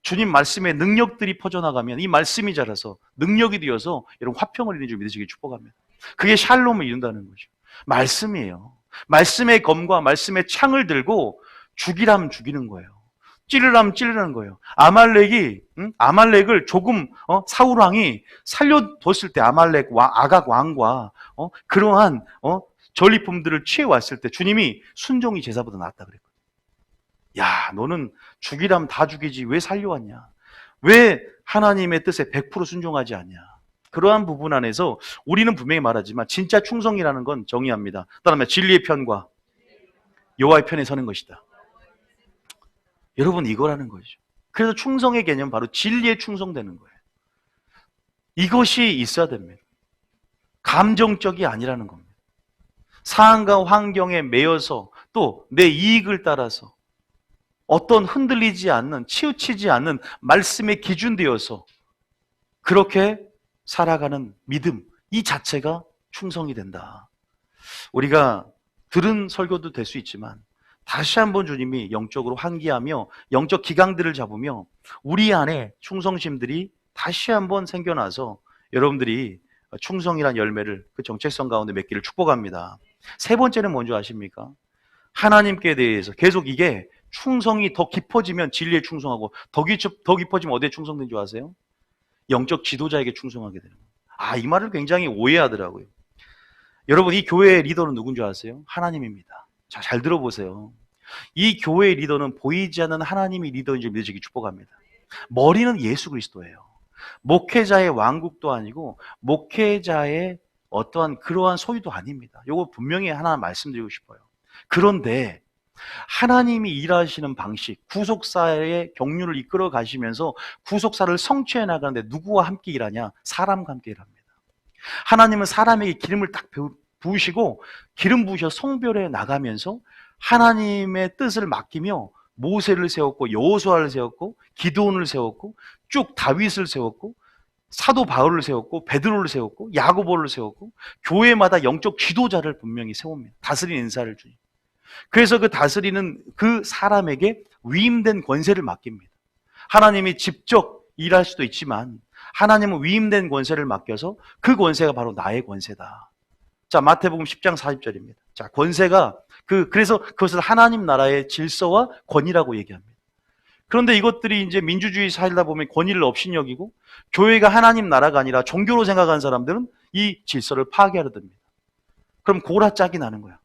주님 말씀의 능력들이 퍼져나가면 이 말씀이 자라서 능력이 되어서 여러분 화평을 이루는 줄 믿으시길 축복합니다. 그게 샬롬을 이룬다는 거죠. 말씀이에요. 말씀의 검과 말씀의 창을 들고 죽이라면 죽이는 거예요. 찌르라면 찌르는 거예요. 아말렉을 조금 사울 왕이 살려뒀을 때 아말렉 아각 왕과 그러한 전리품들을 취해왔을 때 주님이 순종이 제사보다 낫다 그랬거든요. 야, 너는 죽이라면 다 죽이지 왜 살려왔냐? 왜 하나님의 뜻에 100% 순종하지 않냐? 그러한 부분 안에서 우리는 분명히 말하지만 진짜 충성이라는 건 정의합니다. 그다음에 진리의 편과 여호와의 편에 서는 것이다. 여러분 이거라는 거죠. 그래서 충성의 개념은 바로 진리에 충성되는 거예요. 이것이 있어야 됩니다. 감정적이 아니라는 겁니다. 상황과 환경에 매여서 또 내 이익을 따라서 어떤 흔들리지 않는, 치우치지 않는 말씀에 기준되어서 그렇게 살아가는 믿음, 이 자체가 충성이 된다. 우리가 들은 설교도 될 수 있지만 다시 한번 주님이 영적으로 환기하며 영적 기강들을 잡으며 우리 안에 충성심들이 다시 한번 생겨나서 여러분들이 충성이란 열매를 그 정체성 가운데 맺기를 축복합니다. 세 번째는 뭔지 아십니까? 하나님께 대해서 계속 이게 충성이 더 깊어지면 진리에 충성하고 더 깊어지면 어디에 충성된 줄 아세요? 영적 지도자에게 충성하게 되는 거예요. 이 말을 굉장히 오해하더라고요. 여러분 이 교회의 리더는 누군지 아세요? 하나님입니다. 자, 잘 들어보세요. 이 교회의 리더는 보이지 않는 하나님이 리더인 줄 믿으시기 축복합니다. 머리는 예수 그리스도예요. 목회자의 왕국도 아니고 목회자의 어떠한 그러한 소유도 아닙니다. 이거 분명히 하나 말씀드리고 싶어요. 그런데 하나님이 일하시는 방식, 구속사의 경륜을 이끌어 가시면서 구속사를 성취해 나가는데 누구와 함께 일하냐? 사람과 함께 일합니다. 하나님은 사람에게 기름을 딱 부으시고 기름 부으셔 성별해 나가면서 하나님의 뜻을 맡기며 모세를 세웠고 여호수아를 세웠고 기드온을 세웠고 쭉 다윗을 세웠고 사도 바울을 세웠고 베드로를 세웠고 야고보를 세웠고 교회마다 영적 지도자를 분명히 세웁니다. 다스리는 인사를 주니. 그래서 그 다스리는 그 사람에게 위임된 권세를 맡깁니다. 하나님이 직접 일할 수도 있지만 하나님은 위임된 권세를 맡겨서 그 권세가 바로 나의 권세다. 자, 마태복음 10장 40절입니다. 자, 권세가 그래서 그것을 하나님 나라의 질서와 권위라고 얘기합니다. 그런데 이것들이 이제 민주주의 살다 보면 권위를 업신여기고 교회가 하나님 나라가 아니라 종교로 생각하는 사람들은 이 질서를 파괴하려 듭니다. 그럼 고라짝이 나는 거야.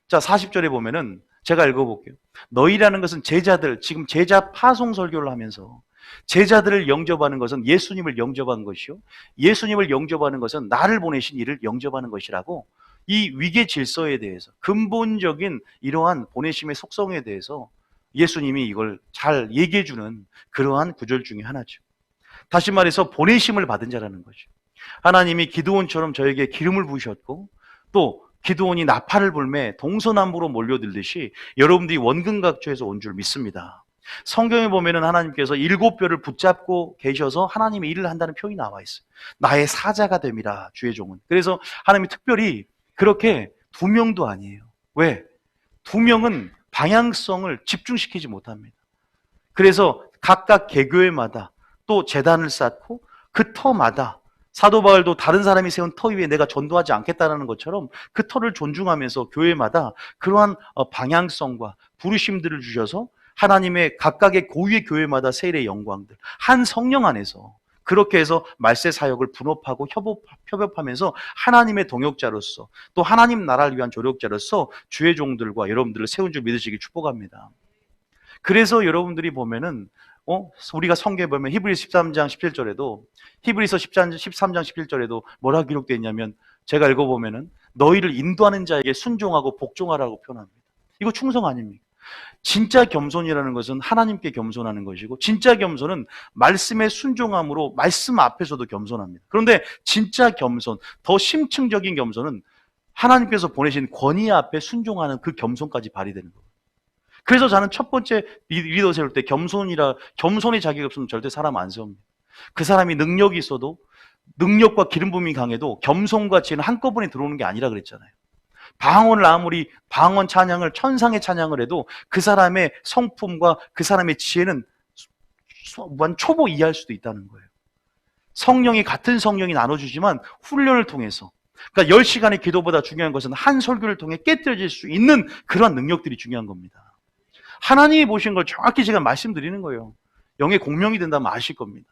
자, 40절에 보면은 제가 읽어볼게요. 너희라는 것은 제자들, 지금 제자 파송 설교를 하면서 제자들을 영접하는 것은 예수님을 영접하는 것이요, 예수님을 영접하는 것은 나를 보내신 이를 영접하는 것이라고, 이 위계 질서에 대해서, 근본적인 이러한 보내심의 속성에 대해서 예수님이 이걸 잘 얘기해주는 그러한 구절 중에 하나죠. 다시 말해서 보내심을 받은 자라는 거죠. 하나님이 기드온처럼 저에게 기름을 부으셨고, 또 기드온이 나팔을 불매 동서남북으로 몰려들듯이 여러분들이 원근각주에서 온 줄 믿습니다. 성경에 보면은 하나님께서 7뼈를 붙잡고 계셔서 하나님의 일을 한다는 표현이 나와 있어요. 나의 사자가 됨이라 주의 종은. 그래서 하나님이 특별히 그렇게 2명도 아니에요. 왜? 2명은 방향성을 집중시키지 못합니다. 그래서 각각 개교회마다 또 제단을 쌓고 그 터마다, 사도 바울도 다른 사람이 세운 터 위에 내가 전도하지 않겠다는 것처럼 그 터를 존중하면서 교회마다 그러한 방향성과 부르심들을 주셔서 하나님의 각각의 고유의 교회마다 세일의 영광들, 한 성령 안에서 그렇게 해서 말세 사역을 분업하고 협업하면서 하나님의 동역자로서, 또 하나님 나라를 위한 조력자로서 주의 종들과 여러분들을 세운 줄 믿으시기 축복합니다. 그래서 여러분들이 보면은 우리가 성경에 보면 히브리서 13장 17절에도, 히브리서 13장 17절에도 뭐라 기록되어 있냐면, 제가 읽어보면은 너희를 인도하는 자에게 순종하고 복종하라고 표현합니다. 이거 충성 아닙니까? 진짜 겸손이라는 것은 하나님께 겸손하는 것이고, 진짜 겸손은 말씀에 순종함으로 말씀 앞에서도 겸손합니다. 그런데 진짜 겸손, 더 심층적인 겸손은 하나님께서 보내신 권위 앞에 순종하는 그 겸손까지 발휘되는 거예요. 그래서 저는 첫 번째 리더 세울 때 겸손의 자격이 없으면 절대 사람 안 세웁니다. 그 사람이 능력이 있어도, 능력과 기름 부음이 강해도 겸손과 지혜는 한꺼번에 들어오는 게 아니라 그랬잖아요. 방언 찬양을, 천상의 찬양을 해도 그 사람의 성품과 그 사람의 지혜는 초보 이해할 수도 있다는 거예요. 성령이 같은 성령이 나눠주지만 훈련을 통해서, 그러니까 10시간의 기도보다 중요한 것은 한 설교를 통해 깨뜨려질 수 있는 그러한 능력들이 중요한 겁니다. 하나님이 보신 걸 정확히 제가 말씀드리는 거예요. 영의 공명이 된다면 아실 겁니다.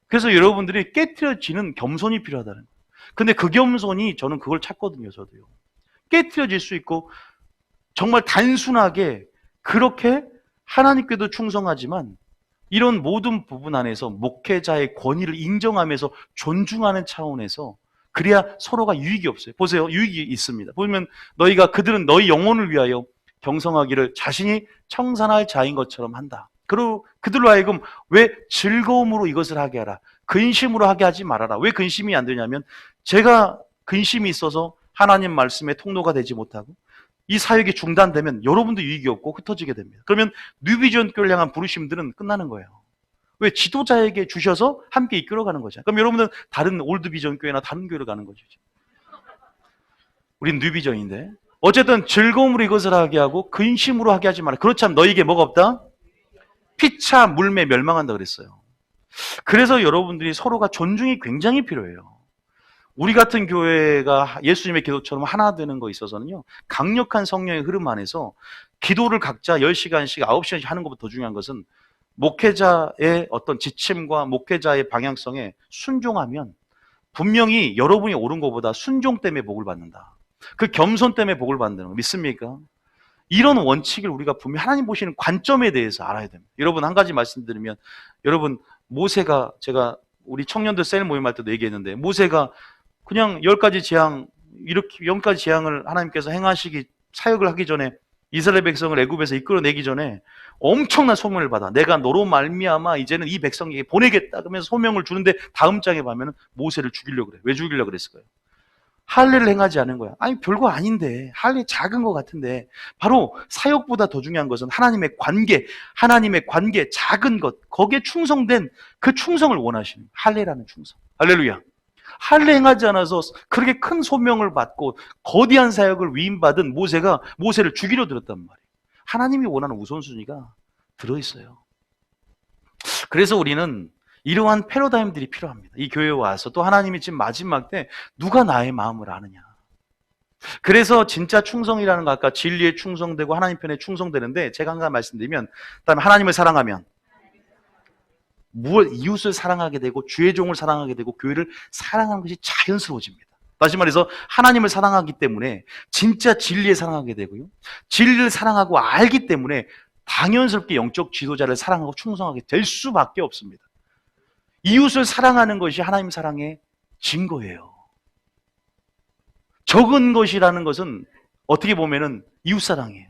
그래서 여러분들이 깨뜨려지는 겸손이 필요하다는 거예요. 근데 그 겸손이, 저는 그걸 찾거든요. 저도요. 깨뜨려질 수 있고 정말 단순하게 그렇게 하나님께도 충성하지만 이런 모든 부분 안에서 목회자의 권위를 인정하면서 존중하는 차원에서, 그래야 서로가 유익이 없어요. 보세요. 유익이 있습니다. 보면 그들은 너희 영혼을 위하여 경성하기를 자신이 청산할 자인 것처럼 한다. 그리고 그들로 하여금 왜 즐거움으로 이것을 하게 하라, 근심으로 하게 하지 말아라. 왜 근심이 안 되냐면, 제가 근심이 있어서 하나님 말씀의 통로가 되지 못하고 이 사역이 중단되면 여러분도 유익이 없고 흩어지게 됩니다. 그러면 뉴비전 교회를 향한 부르심들은 끝나는 거예요. 왜? 지도자에게 주셔서 함께 이끌어가는 거죠. 그럼 여러분은 다른 올드비전 교회나 다른 교회로 가는 거죠. 우린 뉴비전인데. 어쨌든 즐거움으로 이것을 하게 하고 근심으로 하게 하지 마라. 그렇지 않으면 너에게 뭐가 없다? 피차 물매 멸망한다 그랬어요. 그래서 여러분들이 서로가 존중이 굉장히 필요해요. 우리 같은 교회가 예수님의 기도처럼 하나 되는 거 있어서는요, 강력한 성령의 흐름 안에서 기도를 각자 10시간씩 9시간씩 하는 것보다 더 중요한 것은 목회자의 어떤 지침과 목회자의 방향성에 순종하면 분명히 여러분이 옳은 것보다 순종 때문에 복을 받는다. 그 겸손 때문에 복을 받는 거 믿습니까? 이런 원칙을 우리가 분명히 하나님 보시는 관점에 대해서 알아야 됩니다. 여러분, 한 가지 말씀드리면, 여러분, 모세가, 제가 우리 청년들 셀 모임할 때도 얘기했는데, 모세가 그냥 10가지 재앙, 이렇게 10가지 재앙을 하나님께서 행하시기, 사역을 하기 전에, 이스라엘 백성을 애굽에서 이끌어내기 전에 엄청난 소명을 받아. 내가 너로 말미암아 이제는 이 백성에게 보내겠다. 그러면서 소명을 주는데 다음 장에 보면 모세를 죽이려고 그래. 왜 죽이려고 그랬을까요? 할례를 행하지 않은 거야. 아니, 별거 아닌데, 할례 작은 것 같은데, 바로 사역보다 더 중요한 것은 하나님의 관계, 작은 것, 거기에 충성된 그 충성을 원하시는, 할례라는 충성. 할렐루야. 할례 행하지 않아서 그렇게 큰 소명을 받고 거대한 사역을 위임받은 모세가 모세를 죽이려 들었단 말이에요. 하나님이 원하는 우선순위가 들어있어요. 그래서 우리는 이러한 패러다임들이 필요합니다. 이 교회에 와서 또 하나님이 지금 마지막 때 누가 나의 마음을 아느냐. 그래서 진짜 충성이라는 거 아까 진리에 충성되고 하나님 편에 충성되는데 제가 한 가지 말씀드리면 그다음에 하나님을 사랑하면 이웃을 사랑하게 되고 주의 종을 사랑하게 되고 교회를 사랑하는 것이 자연스러워집니다. 다시 말해서 하나님을 사랑하기 때문에 진짜 진리에 사랑하게 되고요. 진리를 사랑하고 알기 때문에 당연스럽게 영적 지도자를 사랑하고 충성하게 될 수밖에 없습니다. 이웃을 사랑하는 것이 하나님 사랑의 증거예요. 적은 것이라는 것은 어떻게 보면은 이웃 사랑이에요.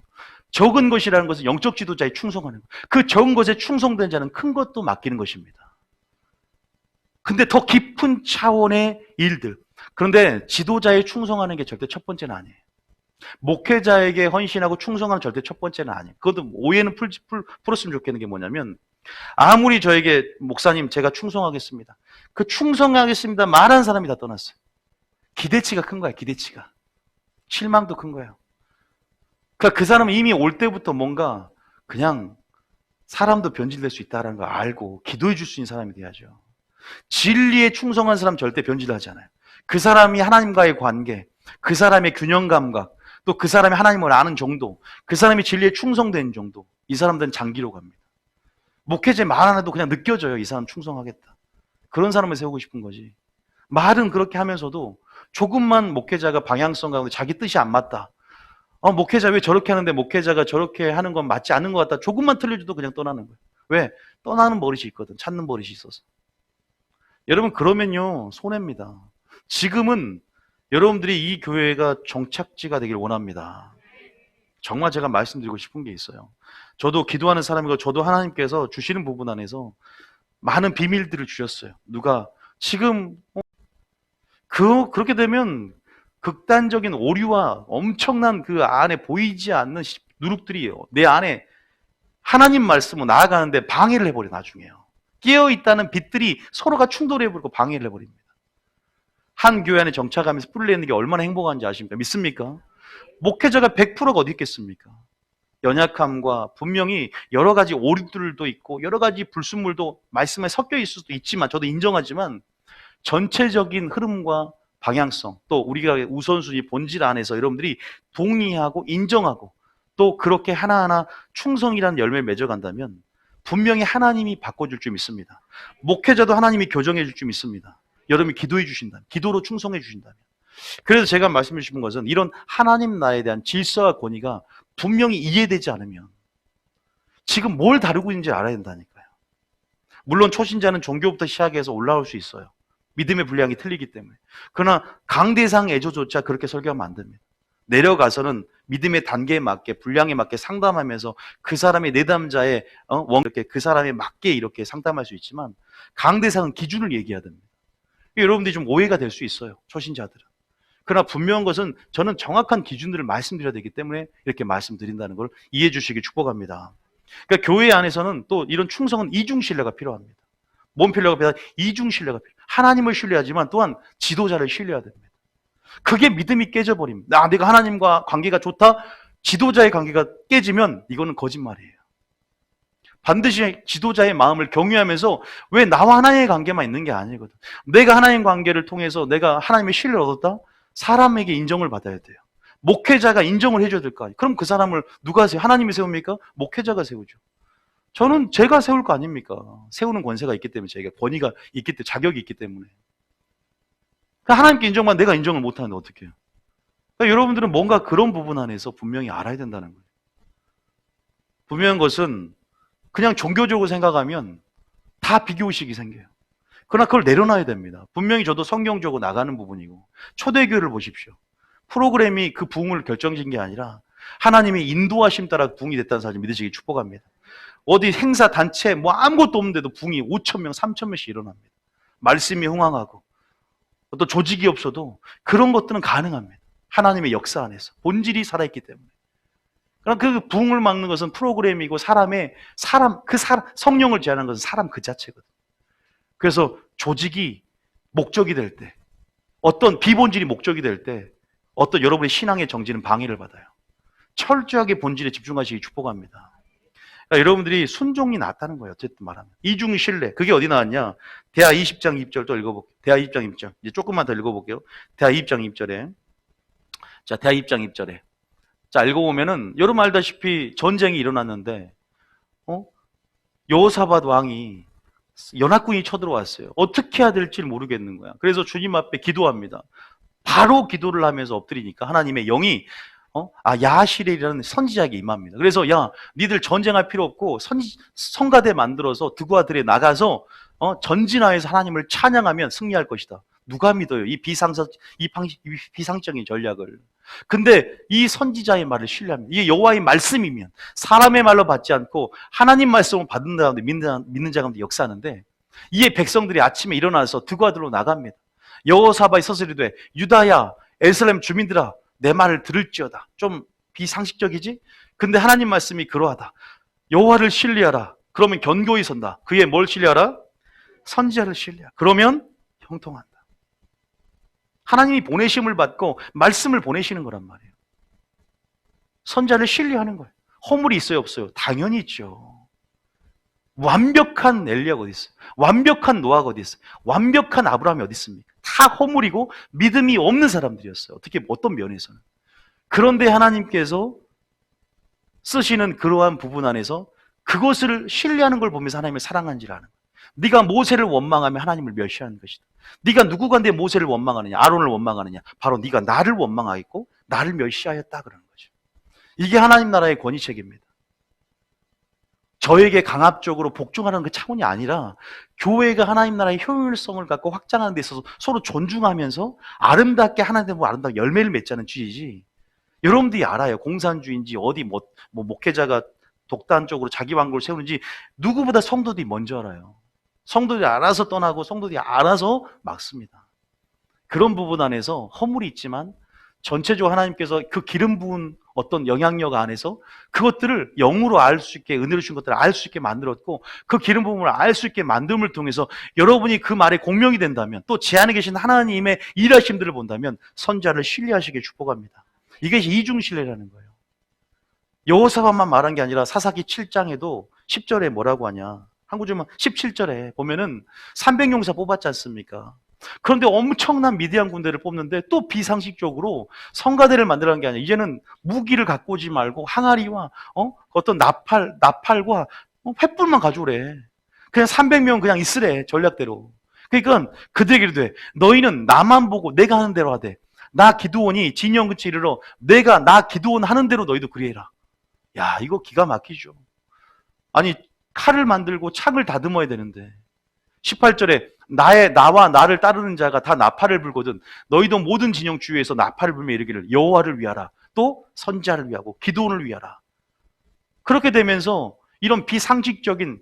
적은 것이라는 것은 영적 지도자에 충성하는 것. 그 적은 것에 충성된 자는 큰 것도 맡기는 것입니다. 근데 더 깊은 차원의 일들. 그런데 지도자에 충성하는 게 절대 첫 번째는 아니에요. 목회자에게 헌신하고 충성하는 절대 첫 번째는 아니에요. 그것도 오해는 풀었으면 좋겠는 게 뭐냐면 아무리 저에게 목사님 제가 충성하겠습니다. 그 충성하겠습니다 말하는 사람이 다 떠났어요. 기대치가 큰 거야, 기대치가. 실망도 큰 거예요. 그러니까 그 사람은 이미 올 때부터 뭔가 그냥 사람도 변질될 수 있다는 걸 알고 기도해 줄 수 있는 사람이 돼야죠. 진리에 충성한 사람 절대 변질하지 않아요. 그 사람이 하나님과의 관계, 그 사람의 균형 감각, 또 그 사람이 하나님을 아는 정도, 그 사람이 진리에 충성된 정도, 이 사람들은 장기로 갑니다. 목회자 말 안 해도 그냥 느껴져요. 이 사람 충성하겠다. 그런 사람을 세우고 싶은 거지. 말은 그렇게 하면서도 조금만 목회자가 방향성 가운데 자기 뜻이 안 맞다. 목회자 왜 저렇게 하는데 목회자가 저렇게 하는 건 맞지 않는 것 같다. 조금만 틀려줘도 그냥 떠나는 거예요. 왜? 떠나는 버릇이 있거든. 찾는 버릇이 있어서. 여러분 그러면요 손해입니다. 지금은 여러분들이 이 교회가 정착지가 되길 원합니다. 정말 제가 말씀드리고 싶은 게 있어요. 저도 기도하는 사람이고 저도 하나님께서 주시는 부분 안에서 많은 비밀들을 주셨어요. 누가 지금 그렇게 되면 극단적인 오류와 엄청난 그 안에 보이지 않는 누룩들이 내 안에 하나님 말씀으로 나아가는데 방해를 해버려 나중에요. 깨어있다는 빛들이 서로가 충돌해버리고 방해를 해버립니다. 한 교회 안에 정착하면서 뿌리를 내는 게 얼마나 행복한지 아십니까? 믿습니까? 목회자가 100%가 어디 있겠습니까? 연약함과 분명히 여러 가지 오류들도 있고 여러 가지 불순물도 말씀에 섞여 있을 수도 있지만 저도 인정하지만 전체적인 흐름과 방향성 또 우리가 우선순위 본질 안에서 여러분들이 동의하고 인정하고 또 그렇게 하나하나 충성이라는 열매를 맺어간다면 분명히 하나님이 바꿔줄 줄 믿습니다. 목회자도 하나님이 교정해 줄 줄 믿습니다. 여러분이 기도해 주신다면, 기도로 충성해 주신다면. 그래서 제가 말씀해 주신 것은 이런 하나님 나라에 대한 질서와 권위가 분명히 이해되지 않으면 지금 뭘 다루고 있는지 알아야 된다니까요. 물론 초신자는 종교부터 시작해서 올라올 수 있어요. 믿음의 분량이 틀리기 때문에. 그러나 강대상 애조조차 그렇게 설교하면 안 됩니다. 내려가서는 믿음의 단계에 맞게 분량에 맞게 상담하면서 그 사람의 내담자의 이렇게 그 사람에 맞게 이렇게 상담할 수 있지만 강대상은 기준을 얘기해야 됩니다. 여러분들이 좀 오해가 될 수 있어요. 초신자들은. 그러나 분명한 것은 저는 정확한 기준들을 말씀드려야 되기 때문에 이렇게 말씀드린다는 걸 이해해 주시기 축복합니다. 그러니까 교회 안에서는 또 이런 충성은 이중신뢰가 필요합니다. 뭔 필요가 필요하다? 이중신뢰가 필요해요. 하나님을 신뢰하지만 또한 지도자를 신뢰해야 됩니다. 그게 믿음이 깨져버립니다. 내가 하나님과 관계가 좋다? 지도자의 관계가 깨지면 이거는 거짓말이에요. 반드시 지도자의 마음을 경유하면서 왜 나와 하나님의 관계만 있는 게 아니거든. 내가 하나님 관계를 통해서 내가 하나님의 신뢰를 얻었다? 사람에게 인정을 받아야 돼요. 목회자가 인정을 해줘야 될 거 아니에요. 그럼 그 사람을 누가 세워? 하나님이 세웁니까? 목회자가 세우죠. 저는 제가 세울 거 아닙니까? 세우는 권세가 있기 때문에 저희가 권위가 있기 때문에 자격이 있기 때문에. 하나님께 인정만 내가 인정을 못하는데 어떻게 해요? 그러니까 여러분들은 뭔가 그런 부분 안에서 분명히 알아야 된다는 거예요. 분명한 것은 그냥 종교적으로 생각하면 다 비교의식이 생겨요. 그러나 그걸 내려놔야 됩니다. 분명히 저도 성경적으로 나가는 부분이고 초대교회를 보십시오. 프로그램이 그 부흥을 결정진 게 아니라 하나님의 인도하심 따라 부흥이 됐다는 사실 믿으시기 축복합니다. 어디 행사 단체 뭐 아무것도 없는데도 부흥이 5,000명, 3,000명씩 일어납니다. 말씀이 흥황하고 어떤 조직이 없어도 그런 것들은 가능합니다. 하나님의 역사 안에서 본질이 살아있기 때문에. 그럼 그 부흥을 막는 것은 프로그램이고 성령을 제한하는 것은 사람 그 자체거든. 그래서 조직이 목적이 될 때, 어떤 비본질이 목적이 될 때, 어떤 여러분의 신앙의 정지는 방해를 받아요. 철저하게 본질에 집중하시기 축복합니다. 그러니까 여러분들이 순종이 낫다는 거예요. 어쨌든 말하면. 이중신뢰. 그게 어디 나왔냐? 대하 20장 2절 또 읽어볼게요. 대하 20장 2절. 이제 조금만 더 읽어볼게요. 대하 20장 2절에. 자, 대학 입장 1절에. 자, 읽어보면은 여러분 알다시피 전쟁이 일어났는데 여호사밧 왕이 연합군이 쳐들어왔어요. 어떻게 해야 될지 모르겠는 거야. 그래서 주님 앞에 기도합니다. 바로 기도를 하면서 엎드리니까 하나님의 영이 야하시엘이라는 선지자에게 임합니다. 그래서 야, 니들 전쟁할 필요 없고 성가대 만들어서 드고아들에 나가서 전진하여서 하나님을 찬양하면 승리할 것이다. 누가 믿어요? 이 비상적인 전략을. 근데 이 선지자의 말을 신뢰합니다. 이게 여호와의 말씀이면 사람의 말로 받지 않고 하나님 말씀을 받는 가운데 믿는 자 가운데 역사하는데, 이에 백성들이 아침에 일어나서 드고아들로 나갑니다. 여호사밧이 서서 이르되 유다야 에르살렘 주민들아 내 말을 들을지어다. 좀 비상식적이지? 근데 하나님 말씀이 그러하다. 여호와를 신뢰하라. 그러면 견고히 선다. 그의 뭘 신뢰하라? 선지자를 신뢰하라. 그러면 형통한다. 하나님이 보내심을 받고 말씀을 보내시는 거란 말이에요. 선지자를 신뢰하는 거예요. 허물이 있어요, 없어요? 당연히 있죠. 완벽한 엘리야가 어디 있어요? 완벽한 노아가 어디 있어요? 완벽한 아브라함이 어디 있습니까? 다 허물이고 믿음이 없는 사람들이었어요. 어떤 면에서는. 그런데 하나님께서 쓰시는 그러한 부분 안에서 그것을 신뢰하는 걸 보면서 하나님을 사랑한지를 아는 거예요. 네가 모세를 원망하면 하나님을 멸시하는 것이다. 네가 누구가 내 모세를 원망하느냐, 아론을 원망하느냐, 바로 네가 나를 원망하였고 나를 멸시하였다 그러는 거죠. 이게 하나님 나라의 권위책입니다. 저에게 강압적으로 복종하는 그 차원이 아니라 교회가 하나님 나라의 효율성을 갖고 확장하는 데 있어서 서로 존중하면서 아름답게 하나님 보고 아름답게 열매를 맺자는 주의지. 여러분들이 알아요. 공산주의인지 어디 목회자가 독단적으로 자기 왕국을 세우는지 누구보다 성도들이 먼저 알아요. 성도들이 알아서 떠나고 성도들이 알아서 막습니다. 그런 부분 안에서 허물이 있지만 전체적으로 하나님께서 그 기름 부은 어떤 영향력 안에서 그것들을 영으로 알 수 있게, 은혜로 주신 것들을 알 수 있게 만들었고, 그 기름 부음을 알 수 있게 만듦을 통해서 여러분이 그 말에 공명이 된다면, 또 제 안에 계신 하나님의 일하심들을 본다면 선자를 신뢰하시게 축복합니다. 이게 이중신뢰라는 거예요. 여호사밧만 말한 게 아니라 사사기 7장에도 10절에 뭐라고 하냐, 한구절만 17절에 보면은 300용사 뽑았지 않습니까? 그런데 엄청난 미디안 군대를 뽑는데 또 비상식적으로 성가대를 만들라는 게 아니라 이제는 무기를 갖고 오지 말고 항아리와 어떤 나팔과 횃불만 가져오래. 그냥 300명 그냥 있으래, 전략대로. 그러니까 그들에게 이르되 너희는 나만 보고 내가 하는 대로 하되 나 기드온이 진영 끝에 이르러 내가 나 기드온 하는 대로 너희도 그리해라. 야, 이거 기가 막히죠. 아니, 칼을 만들고 창을 다듬어야 되는데 18절에 나와 나를 따르는 자가 다 나팔을 불거든 너희도 모든 진영 주위에서 나팔을 불며 이르기를 여호와를 위하라, 또 선지자를 위하고 기드온을 위하라. 그렇게 되면서 이런 비상식적인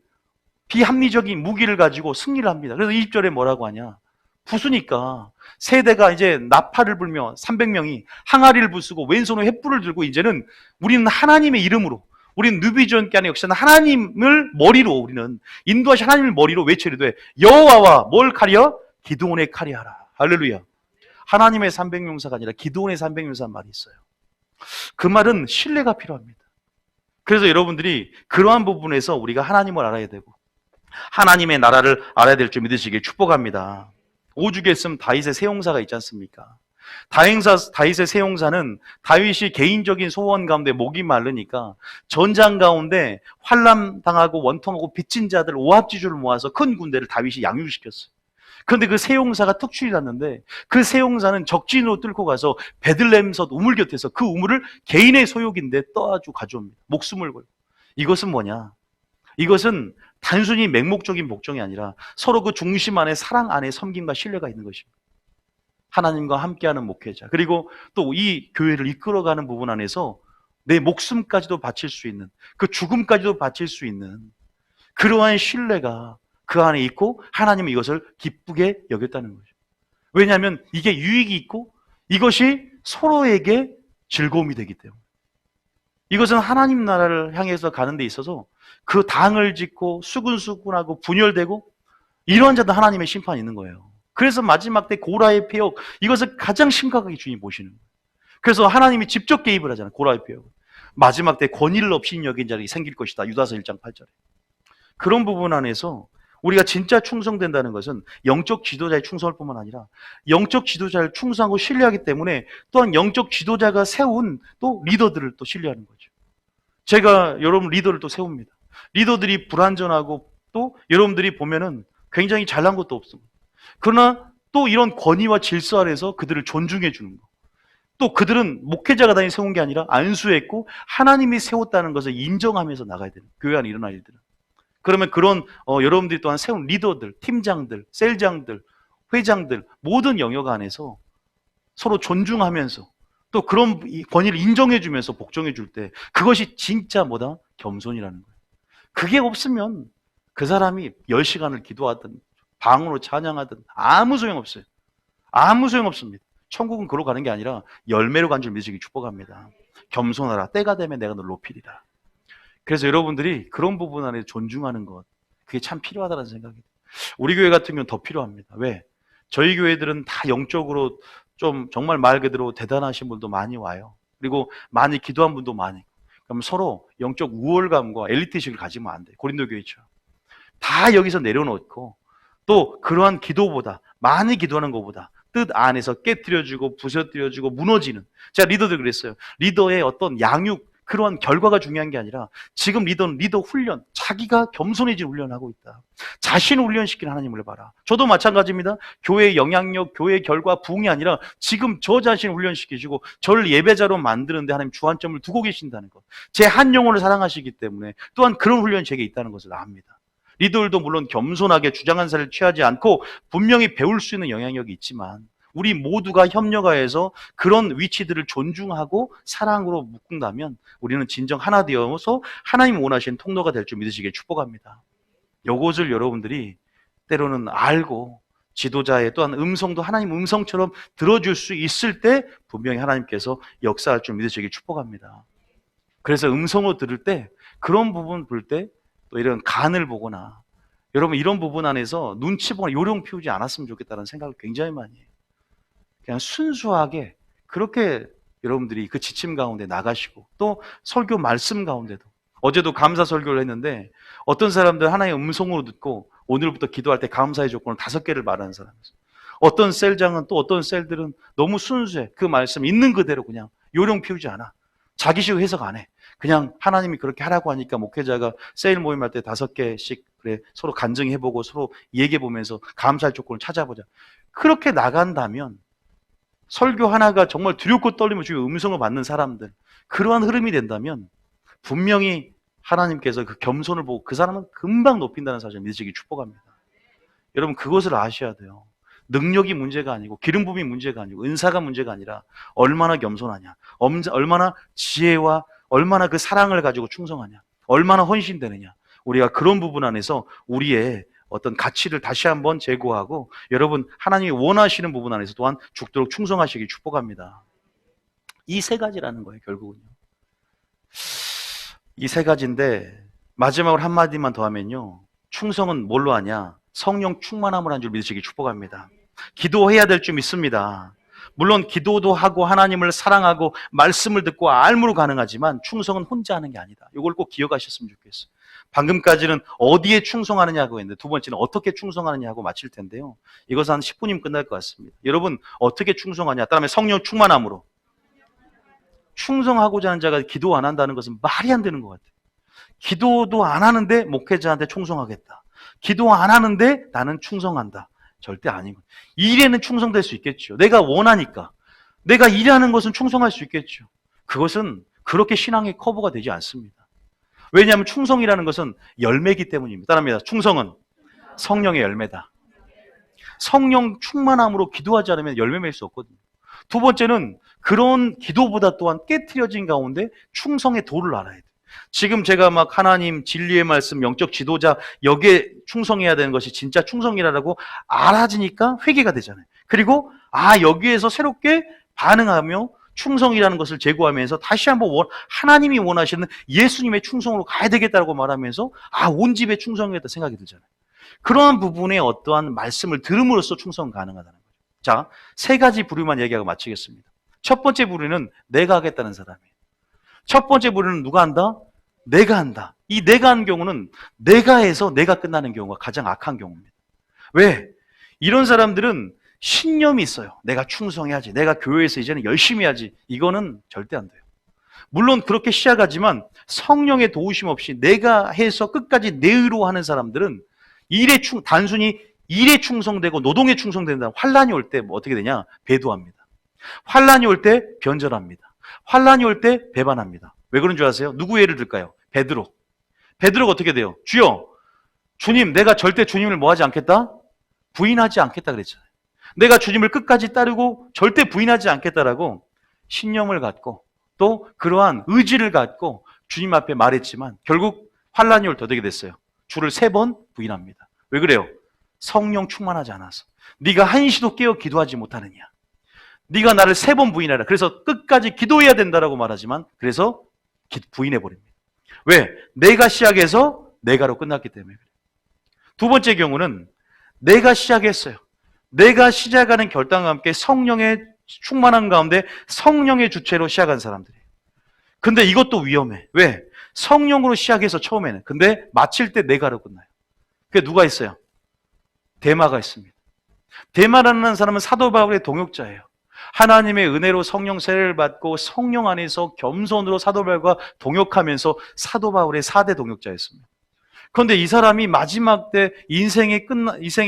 비합리적인 무기를 가지고 승리를 합니다. 그래서 20절에 뭐라고 하냐, 부수니까 세대가 이제 나팔을 불며 300명이 항아리를 부수고 왼손에 횃불을 들고 이제는 우리는 하나님의 이름으로, 우리는 누비전께 안에 역사는 하나님을 머리로, 우리는 인도하신 하나님을 머리로 외치리되 여호와와 뭘 칼이여? 기드온의 칼이 하라. 할렐루야. 하나님의 300용사가 아니라 기드온의 300용사란 말이 있어요. 그 말은 신뢰가 필요합니다. 그래서 여러분들이 그러한 부분에서 우리가 하나님을 알아야 되고 하나님의 나라를 알아야 될 줄 믿으시길 축복합니다. 오죽에 있으면 다윗의 세용사가 있지 않습니까? 다윗의 세용사는 다윗이 개인적인 소원 가운데 목이 마르니까 전장 가운데 환난당하고 원통하고 빚진 자들 오합지졸을 모아서 큰 군대를 다윗이 양육시켰어요. 그런데 그 세용사가 특출이 났는데 그 세용사는 적진으로 뚫고 가서 베들레헴서 우물 곁에서 그 우물을 개인의 소욕인데 떠가지고 가져옵니다. 목숨을 걸고. 이것은 뭐냐? 이것은 단순히 맹목적인 복종이 아니라 서로 그 중심 안에 사랑 안에 섬김과 신뢰가 있는 것입니다. 하나님과 함께하는 목회자, 그리고 또 이 교회를 이끌어가는 부분 안에서 내 목숨까지도 바칠 수 있는, 그 죽음까지도 바칠 수 있는 그러한 신뢰가 그 안에 있고 하나님은 이것을 기쁘게 여겼다는 거죠. 왜냐하면 이게 유익이 있고 이것이 서로에게 즐거움이 되기 때문에. 이것은 하나님 나라를 향해서 가는 데 있어서 그 당을 짓고 수근수근하고 분열되고 이러한 자도 하나님의 심판이 있는 거예요. 그래서 마지막 때 고라의 폐역, 이것을 가장 심각하게 주님 보시는 거예요. 그래서 하나님이 직접 개입을 하잖아요. 고라의 폐역. 마지막 때 권위를 없인 여긴 자들이 생길 것이다. 유다서 1장 8절에. 그런 부분 안에서 우리가 진짜 충성된다는 것은 영적 지도자의 충성일 뿐만 아니라 영적 지도자를 충성하고 신뢰하기 때문에 또한 영적 지도자가 세운 또 리더들을 또 신뢰하는 거죠. 제가 여러분 리더를 또 세웁니다. 리더들이 불완전하고 또 여러분들이 보면은 굉장히 잘난 것도 없습니다. 그러나 또 이런 권위와 질서 아래서 그들을 존중해 주는 거. 또 그들은 목회자가 단히 세운 게 아니라 안수했고 하나님이 세웠다는 것을 인정하면서 나가야 되는 교회 안에 일어날 일들은. 그러면 그런 여러분들이 또한 세운 리더들, 팀장들, 셀장들, 회장들 모든 영역 안에서 서로 존중하면서 또 그런 권위를 인정해 주면서 복종해 줄 때 그것이 진짜 뭐다? 겸손이라는 거예요. 그게 없으면 그 사람이 10시간을 기도하든 방으로 찬양하든 아무 소용없어요. 아무 소용없습니다. 천국은 그로 가는 게 아니라 열매로 간 줄 믿으시기 축복합니다. 겸손하라. 때가 되면 내가 너를 높이리라. 그래서 여러분들이 그런 부분 안에 존중하는 것, 그게 참 필요하다는 생각이 들어요. 우리 교회 같은 경우는 더 필요합니다. 왜? 저희 교회들은 다 영적으로 좀 정말 말 그대로 대단하신 분도 많이 와요. 그리고 많이 기도한 분도 많이. 그럼 서로 영적 우월감과 엘리트식을 가지면 안 돼요. 고린도 교회처럼. 다 여기서 내려놓고 또 그러한 기도보다 많이 기도하는 것보다 뜻 안에서 깨트려주고 부서뜨려주고 무너지는, 제가 리더들 그랬어요. 리더의 어떤 양육 그러한 결과가 중요한 게 아니라 지금 리더는 리더 훈련, 자기가 겸손해진 훈련하고 있다. 자신을 훈련시키는 하나님을 봐라. 저도 마찬가지입니다. 교회의 영향력, 교회의 결과, 부흥이 아니라 지금 저 자신을 훈련시키시고 저를 예배자로 만드는데 하나님 주안점을 두고 계신다는 것. 제 한 영혼을 사랑하시기 때문에 또한 그런 훈련이 제게 있다는 것을 압니다. 리더들도 물론 겸손하게 주장한 사를 취하지 않고 분명히 배울 수 있는 영향력이 있지만 우리 모두가 협력하여서 그런 위치들을 존중하고 사랑으로 묶는다면 우리는 진정 하나 되어서 하나님 원하시는 통로가 될 줄 믿으시길 축복합니다. 이것을 여러분들이 때로는 알고 지도자의 또한 음성도 하나님 음성처럼 들어줄 수 있을 때 분명히 하나님께서 역사할 줄 믿으시길 축복합니다. 그래서 음성으로 들을 때 그런 부분 볼 때 또 이런 간을 보거나 여러분 이런 부분 안에서 눈치 보거나 요령 피우지 않았으면 좋겠다는 생각을 굉장히 많이 해요. 그냥 순수하게 그렇게 여러분들이 그 지침 가운데 나가시고 또 설교 말씀 가운데도 어제도 감사 설교를 했는데 어떤 사람들 하나의 음성으로 듣고 오늘부터 기도할 때 감사의 조건을 5개를 말하는 사람이었어요. 어떤 셀장은 또 어떤 셀들은 너무 순수해. 그 말씀 있는 그대로 그냥 요령 피우지 않아. 자기식 해석 안 해. 그냥 하나님이 그렇게 하라고 하니까 목회자가 세일 모임할 때 5개씩 그래 서로 간증해보고 서로 얘기해보면서 감사할 조건을 찾아보자. 그렇게 나간다면 설교 하나가 정말 두렵고 떨리면 주의 음성을 받는 사람들, 그러한 흐름이 된다면 분명히 하나님께서 그 겸손을 보고 그 사람은 금방 높인다는 사실을 믿으시기 축복합니다. 여러분 그것을 아셔야 돼요. 능력이 문제가 아니고 기름 부음이 문제가 아니고 은사가 문제가 아니라 얼마나 겸손하냐, 얼마나 지혜와 얼마나 그 사랑을 가지고 충성하냐, 얼마나 헌신되느냐. 우리가 그런 부분 안에서 우리의 어떤 가치를 다시 한번 제고하고 여러분 하나님이 원하시는 부분 안에서 또한 죽도록 충성하시길 축복합니다. 이 3가지라는 거예요. 결국은요. 이 3가지인데 마지막으로 한마디만 더 하면요. 충성은 뭘로 하냐? 성령 충만함을 한 줄 믿으시길 축복합니다. 기도해야 될 줄 믿습니다. 물론 기도도 하고 하나님을 사랑하고 말씀을 듣고 알므로 가능하지만 충성은 혼자 하는 게 아니다. 이걸 꼭 기억하셨으면 좋겠어요. 방금까지는 어디에 충성하느냐고 했는데 두 번째는 어떻게 충성하느냐고 마칠 텐데요. 이것은 한 10분이면 끝날 것 같습니다. 여러분 어떻게 충성하냐? 다음에 성령 충만함으로. 충성하고자 하는 자가 기도 안 한다는 것은 말이 안 되는 것 같아요. 기도도 안 하는데 목회자한테 충성하겠다. 기도 안 하는데 나는 충성한다. 절대 아니고 일에는 충성될 수 있겠죠. 내가 원하니까. 내가 일하는 것은 충성할 수 있겠죠. 그것은 그렇게 신앙의 커버가 되지 않습니다. 왜냐하면 충성이라는 것은 열매이기 때문입니다. 따라합니다. 충성은 성령의 열매다. 성령 충만함으로 기도하지 않으면 열매 맺을 수 없거든요. 두 번째는 그런 기도보다 또한 깨트려진 가운데 충성의 도를 알아야 돼요. 지금 제가 막 하나님 진리의 말씀 영적 지도자 여기에 충성해야 되는 것이 진짜 충성이라고 알아지니까 회개가 되잖아요. 그리고 여기에서 새롭게 반응하며 충성이라는 것을 제고하면서 다시 한번 하나님이 원하시는 예수님의 충성으로 가야 되겠다고 말하면서 온 집에 충성이겠다 생각이 들잖아요. 그러한 부분에 어떠한 말씀을 들음으로써 충성 가능하다는 거죠. 자, 3가지 부류만 얘기하고 마치겠습니다. 첫 번째 부류는 내가 하겠다는 사람이에요. 첫 번째 부류는 누가 한다? 내가 한다. 이 내가 한 경우는 내가 해서 내가 끝나는 경우가 가장 악한 경우입니다. 왜? 이런 사람들은 신념이 있어요. 내가 충성해야지. 내가 교회에서 이제는 열심히 해야지. 이거는 절대 안 돼요. 물론 그렇게 시작하지만 성령의 도우심 없이 내가 해서 끝까지 내 의로 하는 사람들은 단순히 일에 충성되고 노동에 충성된다. 환란이 올 때 뭐 어떻게 되냐? 배도합니다. 환란이 올 때 변절합니다. 환란이 올 때 배반합니다. 왜 그런 줄 아세요? 누구 예를 들까요? 베드로. 베드로가 어떻게 돼요? 주여, 주님, 내가 절대 주님을 뭐 하지 않겠다? 부인하지 않겠다 그랬잖아요. 내가 주님을 끝까지 따르고 절대 부인하지 않겠다라고 신념을 갖고 또 그러한 의지를 갖고 주님 앞에 말했지만 결국 환란이 올 때 어떻게 됐어요? 주를 3번 부인합니다. 왜 그래요? 성령 충만하지 않아서. 네가 한시도 깨어 기도하지 못하느냐. 네가 나를 3번 부인하라. 그래서 끝까지 기도해야 된다라고 말하지만 그래서 부인해버립니다. 왜? 내가 시작해서 내가로 끝났기 때문에 그래요. 두 번째 경우는 내가 시작했어요. 내가 시작하는 결단과 함께 성령의 충만한 가운데 성령의 주체로 시작한 사람들이에요. 근데 이것도 위험해. 왜? 성령으로 시작해서 처음에는. 근데 마칠 때 내가로 끝나요. 그게 누가 있어요? 데마가 있습니다. 데마라는 사람은 사도 바울의 동역자예요. 하나님의 은혜로 성령 세례를 받고 성령 안에서 겸손으로 사도 바울과 동역하면서 사도 바울의 4대 동역자였습니다. 그런데 이 사람이 마지막 때 인생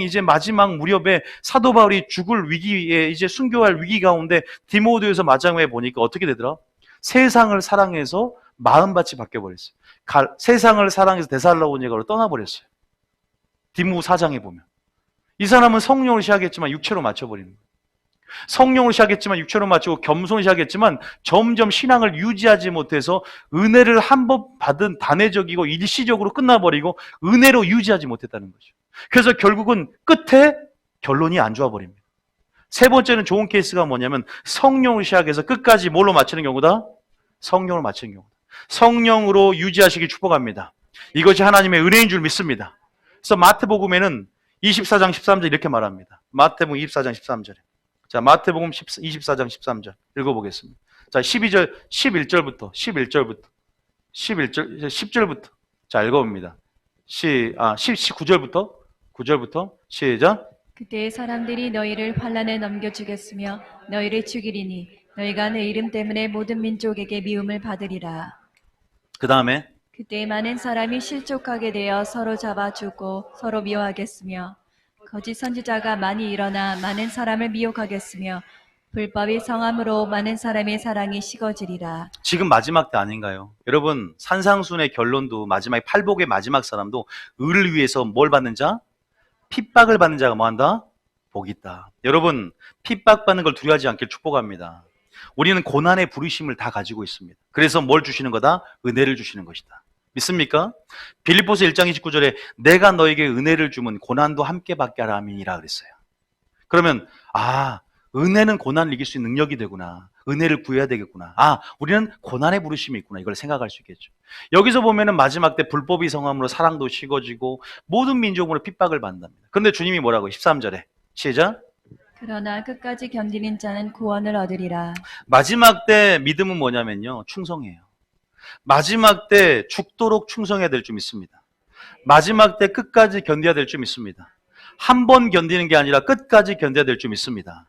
이제 마지막 무렵에 사도 바울이 죽을 위기에 이제 순교할 위기 가운데 디모데후서 마지막에 보니까 어떻게 되더라? 세상을 사랑해서 마음밭이 바뀌어버렸어요. 세상을 사랑해서 데살로니가로 떠나버렸어요. 디모 4장에 보면. 이 사람은 성령으로 시작했지만 육체로 맞춰버리는 거예요. 성령으로 시작했지만 육체로 맞추고 겸손히 시작했지만 점점 신앙을 유지하지 못해서 은혜를 한 번 받은 단회적이고 일시적으로 끝나버리고 은혜로 유지하지 못했다는 거죠. 그래서 결국은 끝에 결론이 안 좋아 버립니다. 세 번째는 좋은 케이스가 뭐냐면 성령으로 시작해서 끝까지 뭘로 마치는 경우다? 성령으로 마치는 경우다. 성령으로 유지하시길 축복합니다. 이것이 하나님의 은혜인 줄 믿습니다. 그래서 마태복음에는 24장 13절 이렇게 말합니다. 마태복음 24장 13절에. 자, 마태복음 24장 13절 읽어보겠습니다. 자, 11절부터 10절부터 자, 읽어봅니다. 9절부터 시작. 그때 사람들이 너희를 환난에 넘겨주겠으며 너희를 죽이리니 너희가 내 이름 때문에 모든 민족에게 미움을 받으리라. 그 다음에 그때 많은 사람이 실족하게 되어 서로 잡아 죽고 서로 미워하겠으며 거짓 선지자가 많이 일어나 많은 사람을 미혹하겠으며 불법이 성함으로 많은 사람의 사랑이 식어지리라. 지금 마지막 때 아닌가요? 여러분, 산상순의 결론도 마지막에 팔복의 마지막 사람도 의를 위해서 뭘 받는 자? 핍박을 받는 자가 뭐 한다? 복이 있다. 여러분, 핍박받는 걸 두려워하지 않길 축복합니다. 우리는 고난의 부르심을 다 가지고 있습니다. 그래서 뭘 주시는 거다? 은혜를 주시는 것이다. 믿습니까? 빌립보서 1장 29절에 내가 너에게 은혜를 주면 고난도 함께 받게 하라 아멘이라 그랬어요. 그러면 은혜는 고난을 이길 수 있는 능력이 되구나. 은혜를 구해야 되겠구나. 우리는 고난의 부르심이 있구나. 이걸 생각할 수 있겠죠. 여기서 보면은 마지막 때 불법이 성함으로 사랑도 식어지고 모든 민족으로 핍박을 받는답니다. 그런데 주님이 뭐라고? 13절에 시작. 그러나 끝까지 견디는 자는 구원을 얻으리라. 마지막 때 믿음은 뭐냐면요, 충성이에요. 마지막 때 죽도록 충성해야 될 줄 믿습니다. 마지막 때 끝까지 견뎌야 될 줄 믿습니다. 한 번 견디는 게 아니라 끝까지 견뎌야 될 줄 믿습니다.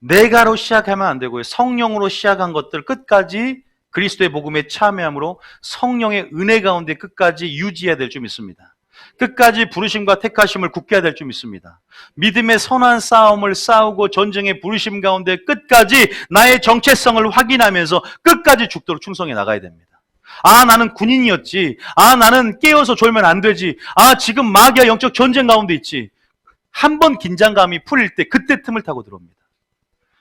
내가로 시작하면 안 되고요. 성령으로 시작한 것들 끝까지 그리스도의 복음에 참여함으로 성령의 은혜 가운데 끝까지 유지해야 될 줄 믿습니다. 끝까지 부르심과 택하심을 굳게 해야 될 줄 믿습니다. 믿음의 선한 싸움을 싸우고 전쟁의 부르심 가운데 끝까지 나의 정체성을 확인하면서 끝까지 죽도록 충성해 나가야 됩니다. 나는 군인이었지. 나는 깨어서 졸면 안 되지. 지금 마귀와 영적 전쟁 가운데 있지. 한 번 긴장감이 풀릴 때 그때 틈을 타고 들어옵니다.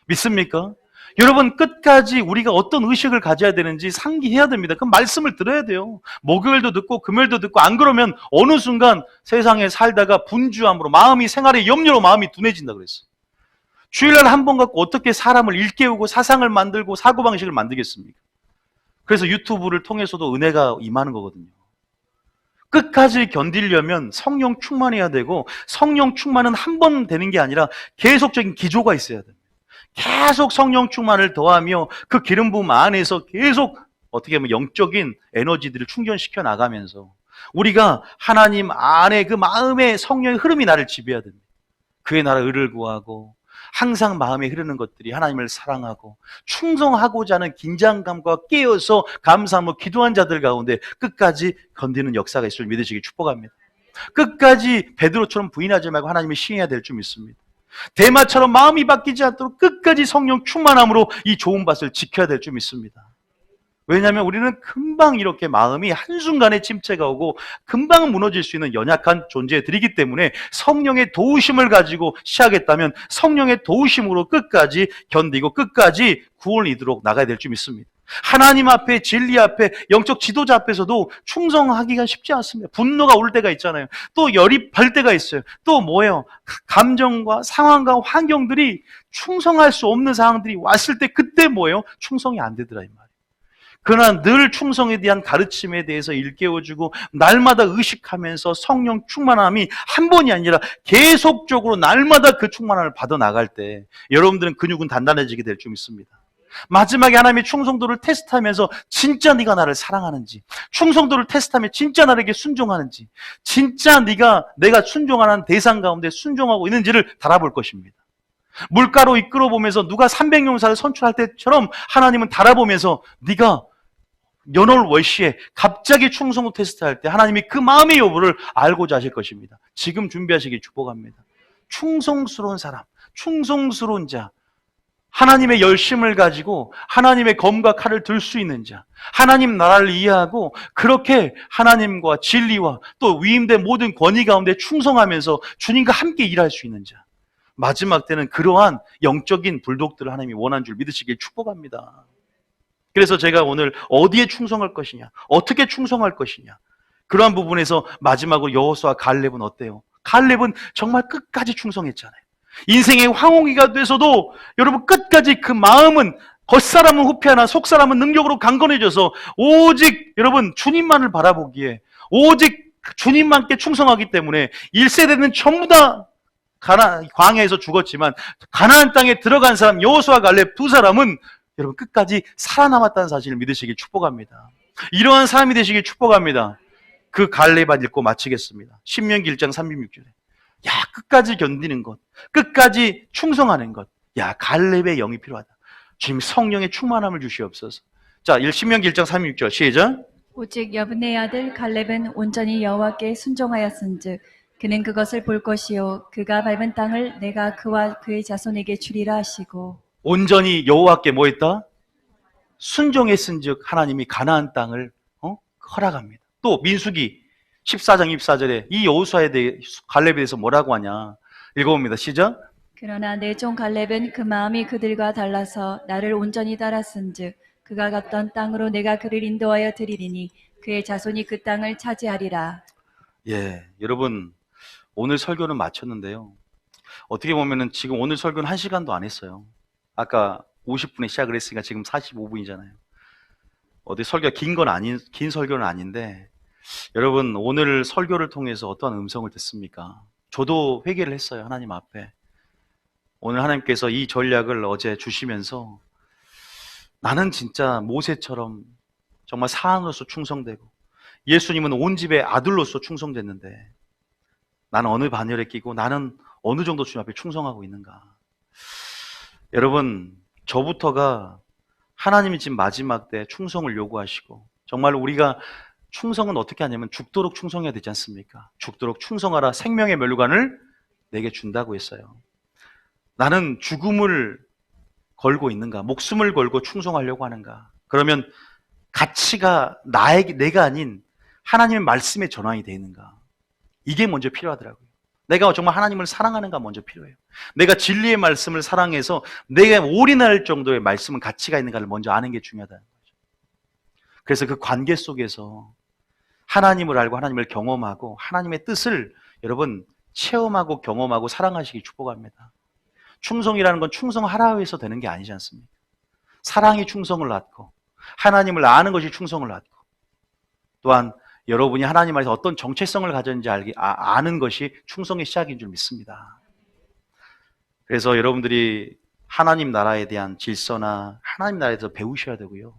믿습니까? 여러분, 끝까지 우리가 어떤 의식을 가져야 되는지 상기해야 됩니다. 그럼 말씀을 들어야 돼요. 목요일도 듣고 금요일도 듣고 안 그러면 어느 순간 세상에 살다가 분주함으로 마음이 생활의 염려로 마음이 둔해진다 그랬어요. 주일날 한 번 갖고 어떻게 사람을 일깨우고 사상을 만들고 사고방식을 만들겠습니까? 그래서 유튜브를 통해서도 은혜가 임하는 거거든요. 끝까지 견디려면 성령 충만해야 되고 성령 충만은 한 번 되는 게 아니라 계속적인 기조가 있어야 됩니다. 계속 성령 충만을 더하며 그 기름 부음 안에서 계속 어떻게 보면 영적인 에너지들을 충전시켜 나가면서 우리가 하나님 안에 그 마음의 성령의 흐름이 나를 지배해야 됩니다. 그의 나라 의를 구하고 항상 마음에 흐르는 것들이 하나님을 사랑하고 충성하고자 하는 긴장감과 깨어서 감사하며 기도한 자들 가운데 끝까지 건드는 역사가 있을 줄 믿으시기 축복합니다. 끝까지 베드로처럼 부인하지 말고 하나님을 시행해야 될 줄 믿습니다. 대마처럼 마음이 바뀌지 않도록 끝까지 성령 충만함으로 이 좋은 밭을 지켜야 될 줄 믿습니다. 왜냐하면 우리는 금방 이렇게 마음이 한순간에 침체가 오고 금방 무너질 수 있는 연약한 존재들이기 때문에 성령의 도우심을 가지고 시작했다면 성령의 도우심으로 끝까지 견디고 끝까지 구원을 이루도록 나가야 될 줄 믿습니다. 하나님 앞에, 진리 앞에, 영적 지도자 앞에서도 충성하기가 쉽지 않습니다. 분노가 올 때가 있잖아요. 또 열이 발 때가 있어요. 또 뭐예요? 감정과 상황과 환경들이 충성할 수 없는 상황들이 왔을 때 그때 뭐예요? 충성이 안 되더라 이 말이에요. 그러나 늘 충성에 대한 가르침에 대해서 일깨워주고 날마다 의식하면서 성령 충만함이 한 번이 아니라 계속적으로 날마다 그 충만함을 받아 나갈 때 여러분들은 근육은 단단해지게 될 줄 믿습니다. 마지막에 하나님의 충성도를 테스트하면서 진짜 네가 나를 사랑하는지, 충성도를 테스트하면 진짜 나에게 순종하는지, 진짜 내가 순종하는 대상 가운데 순종하고 있는지를 달아볼 것입니다. 물가로 이끌어보면서 누가 300용사를 선출할 때처럼 하나님은 달아보면서 네가 연월월시에 갑자기 충성도 테스트할 때 하나님이 그 마음의 여부를 알고자 하실 것입니다. 지금 준비하시기 축복합니다. 충성스러운 사람, 충성스러운 자, 하나님의 열심을 가지고 하나님의 검과 칼을 들 수 있는 자, 하나님 나라를 이해하고 그렇게 하나님과 진리와 또 위임된 모든 권위 가운데 충성하면서 주님과 함께 일할 수 있는 자, 마지막 때는 그러한 영적인 불독들을 하나님이 원하는 줄 믿으시길 축복합니다. 그래서 제가 오늘 어디에 충성할 것이냐, 어떻게 충성할 것이냐, 그러한 부분에서 마지막으로 여호수아 갈렙은 어때요? 갈렙은 정말 끝까지 충성했잖아요. 인생의 황홀기가 돼서도 여러분 끝까지 그 마음은 겉사람은 후패하나 속사람은 능력으로 강건해져서 오직 여러분 주님만을 바라보기에 오직 주님만께 충성하기 때문에 1세대는 전부 다 광야에서 죽었지만 가나안 땅에 들어간 사람 여호수아 갈렙 두 사람은 여러분 끝까지 살아남았다는 사실을 믿으시길 축복합니다. 이러한 사람이 되시길 축복합니다. 그 갈렙을 읽고 마치겠습니다. 신명기 1장 36절에 야, 끝까지 견디는 것, 끝까지 충성하는 것. 야, 갈렙의 영이 필요하다. 주님 성령의 충만함을 주시옵소서. 자, 신명기 1장 36절 시작. 오직 여분의 아들 갈렙은 온전히 여호와께 순종하였은즉 그는 그것을 볼 것이요 그가 밟은 땅을 내가 그와 그의 자손에게 주리라 하시고. 온전히 여호와께 뭐 했다? 순종했은즉 하나님이 가나안 땅을 허락합니다. 또 민수기 14장 24절에 이 여호수아에 대해 갈렙에 대해서 뭐라고 하냐 읽어봅니다. 시작. 그러나 내 종 갈렙은 그 마음이 그들과 달라서 나를 온전히 따랐은즉 그가 갔던 땅으로 내가 그를 인도하여 드리리니 그의 자손이 그 땅을 차지하리라. 예, 여러분 오늘 설교는 마쳤는데요. 어떻게 보면은 지금 오늘 설교는 1시간도 안 했어요. 아까 50분에 시작을 했으니까 지금 45분이잖아요. 어디 설교가 긴 설교는 아닌데 여러분 오늘 설교를 통해서 어떠한 음성을 듣습니까? 저도 회개를 했어요. 하나님 앞에. 오늘 하나님께서 이 전략을 어제 주시면서 나는 진짜 모세처럼 정말 사안으로서 충성되고 예수님은 온 집의 아들로서 충성됐는데 나는 어느 반열에 끼고 나는 어느 정도 주님 앞에 충성하고 있는가. 여러분 저부터가 하나님이 지금 마지막 때 충성을 요구하시고 정말 우리가 충성은 어떻게 하냐면 죽도록 충성해야 되지 않습니까? 죽도록 충성하라 생명의 멸류관을 내게 준다고 했어요. 나는 죽음을 걸고 있는가? 목숨을 걸고 충성하려고 하는가? 그러면 가치가 내가 아닌 하나님의 말씀의 전환이 되는가? 이게 먼저 필요하더라고요. 내가 정말 하나님을 사랑하는가 먼저 필요해요. 내가 진리의 말씀을 사랑해서 내가 올인할 정도의 말씀은 가치가 있는가를 먼저 아는 게 중요하다는 거죠. 그래서 그 관계 속에서 하나님을 알고 하나님을 경험하고 하나님의 뜻을 여러분 체험하고 경험하고 사랑하시기 축복합니다. 충성이라는 건 충성하라 해서 되는 게 아니지 않습니까? 사랑이 충성을 낳고 하나님을 아는 것이 충성을 낳고 또한 여러분이 하나님 안에서 어떤 정체성을 가졌는지 아는 것이 충성의 시작인 줄 믿습니다. 그래서 여러분들이 하나님 나라에 대한 질서나 하나님 나라에서 배우셔야 되고요.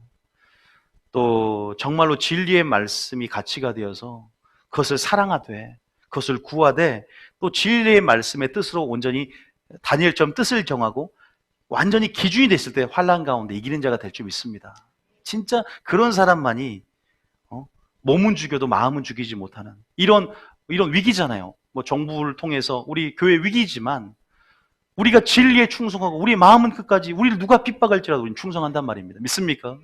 또 정말로 진리의 말씀이 가치가 되어서 그것을 사랑하되 그것을 구하되 또 진리의 말씀의 뜻으로 온전히 다니엘처럼 뜻을 정하고 완전히 기준이 됐을 때 환난 가운데 이기는 자가 될 줄 믿습니다. 진짜 그런 사람만이 몸은 죽여도 마음은 죽이지 못하는 이런 위기잖아요. 뭐 정부를 통해서 우리 교회 위기지만 우리가 진리에 충성하고 우리 마음은 끝까지 우리를 누가 핍박할지라도 우리는 충성한단 말입니다. 믿습니까?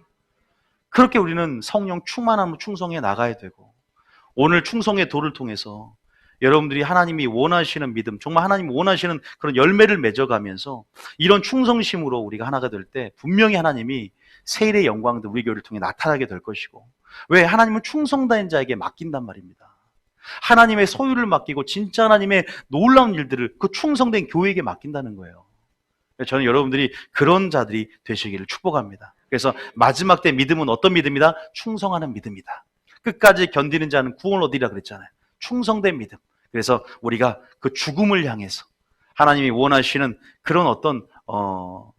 그렇게 우리는 성령 충만함으로 충성해 나가야 되고 오늘 충성의 도를 통해서 여러분들이 하나님이 원하시는 믿음, 정말 하나님이 원하시는 그런 열매를 맺어가면서 이런 충성심으로 우리가 하나가 될 때 분명히 하나님이 세일의 영광도 우리 교회를 통해 나타나게 될 것이고 왜? 하나님은 충성다인 자에게 맡긴단 말입니다. 하나님의 소유를 맡기고 진짜 하나님의 놀라운 일들을 그 충성된 교회에게 맡긴다는 거예요. 저는 여러분들이 그런 자들이 되시기를 축복합니다. 그래서 마지막 때 믿음은 어떤 믿음이다? 충성하는 믿음이다. 끝까지 견디는 자는 구원을 얻으리라 그랬잖아요. 충성된 믿음. 그래서 우리가 그 죽음을 향해서 하나님이 원하시는 그런 어떤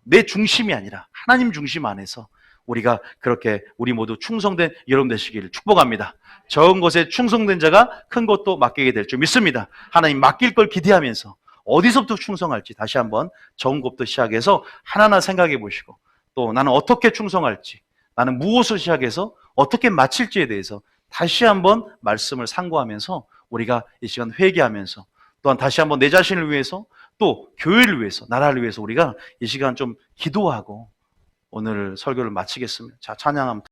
내 중심이 아니라 하나님 중심 안에서 우리가 그렇게 우리 모두 충성된 여러분 되시기를 축복합니다. 적은 것에 충성된 자가 큰 것도 맡기게 될 줄 믿습니다. 하나님 맡길 걸 기대하면서 어디서부터 충성할지 다시 한번 적은 것부터 시작해서 하나하나 생각해 보시고 또 나는 어떻게 충성할지 나는 무엇을 시작해서 어떻게 마칠지에 대해서 다시 한번 말씀을 상고하면서 우리가 이 시간 회개하면서 또한 다시 한번 내 자신을 위해서 또 교회를 위해서 나라를 위해서 우리가 이 시간 좀 기도하고 오늘 설교를 마치겠습니다. 자, 찬양함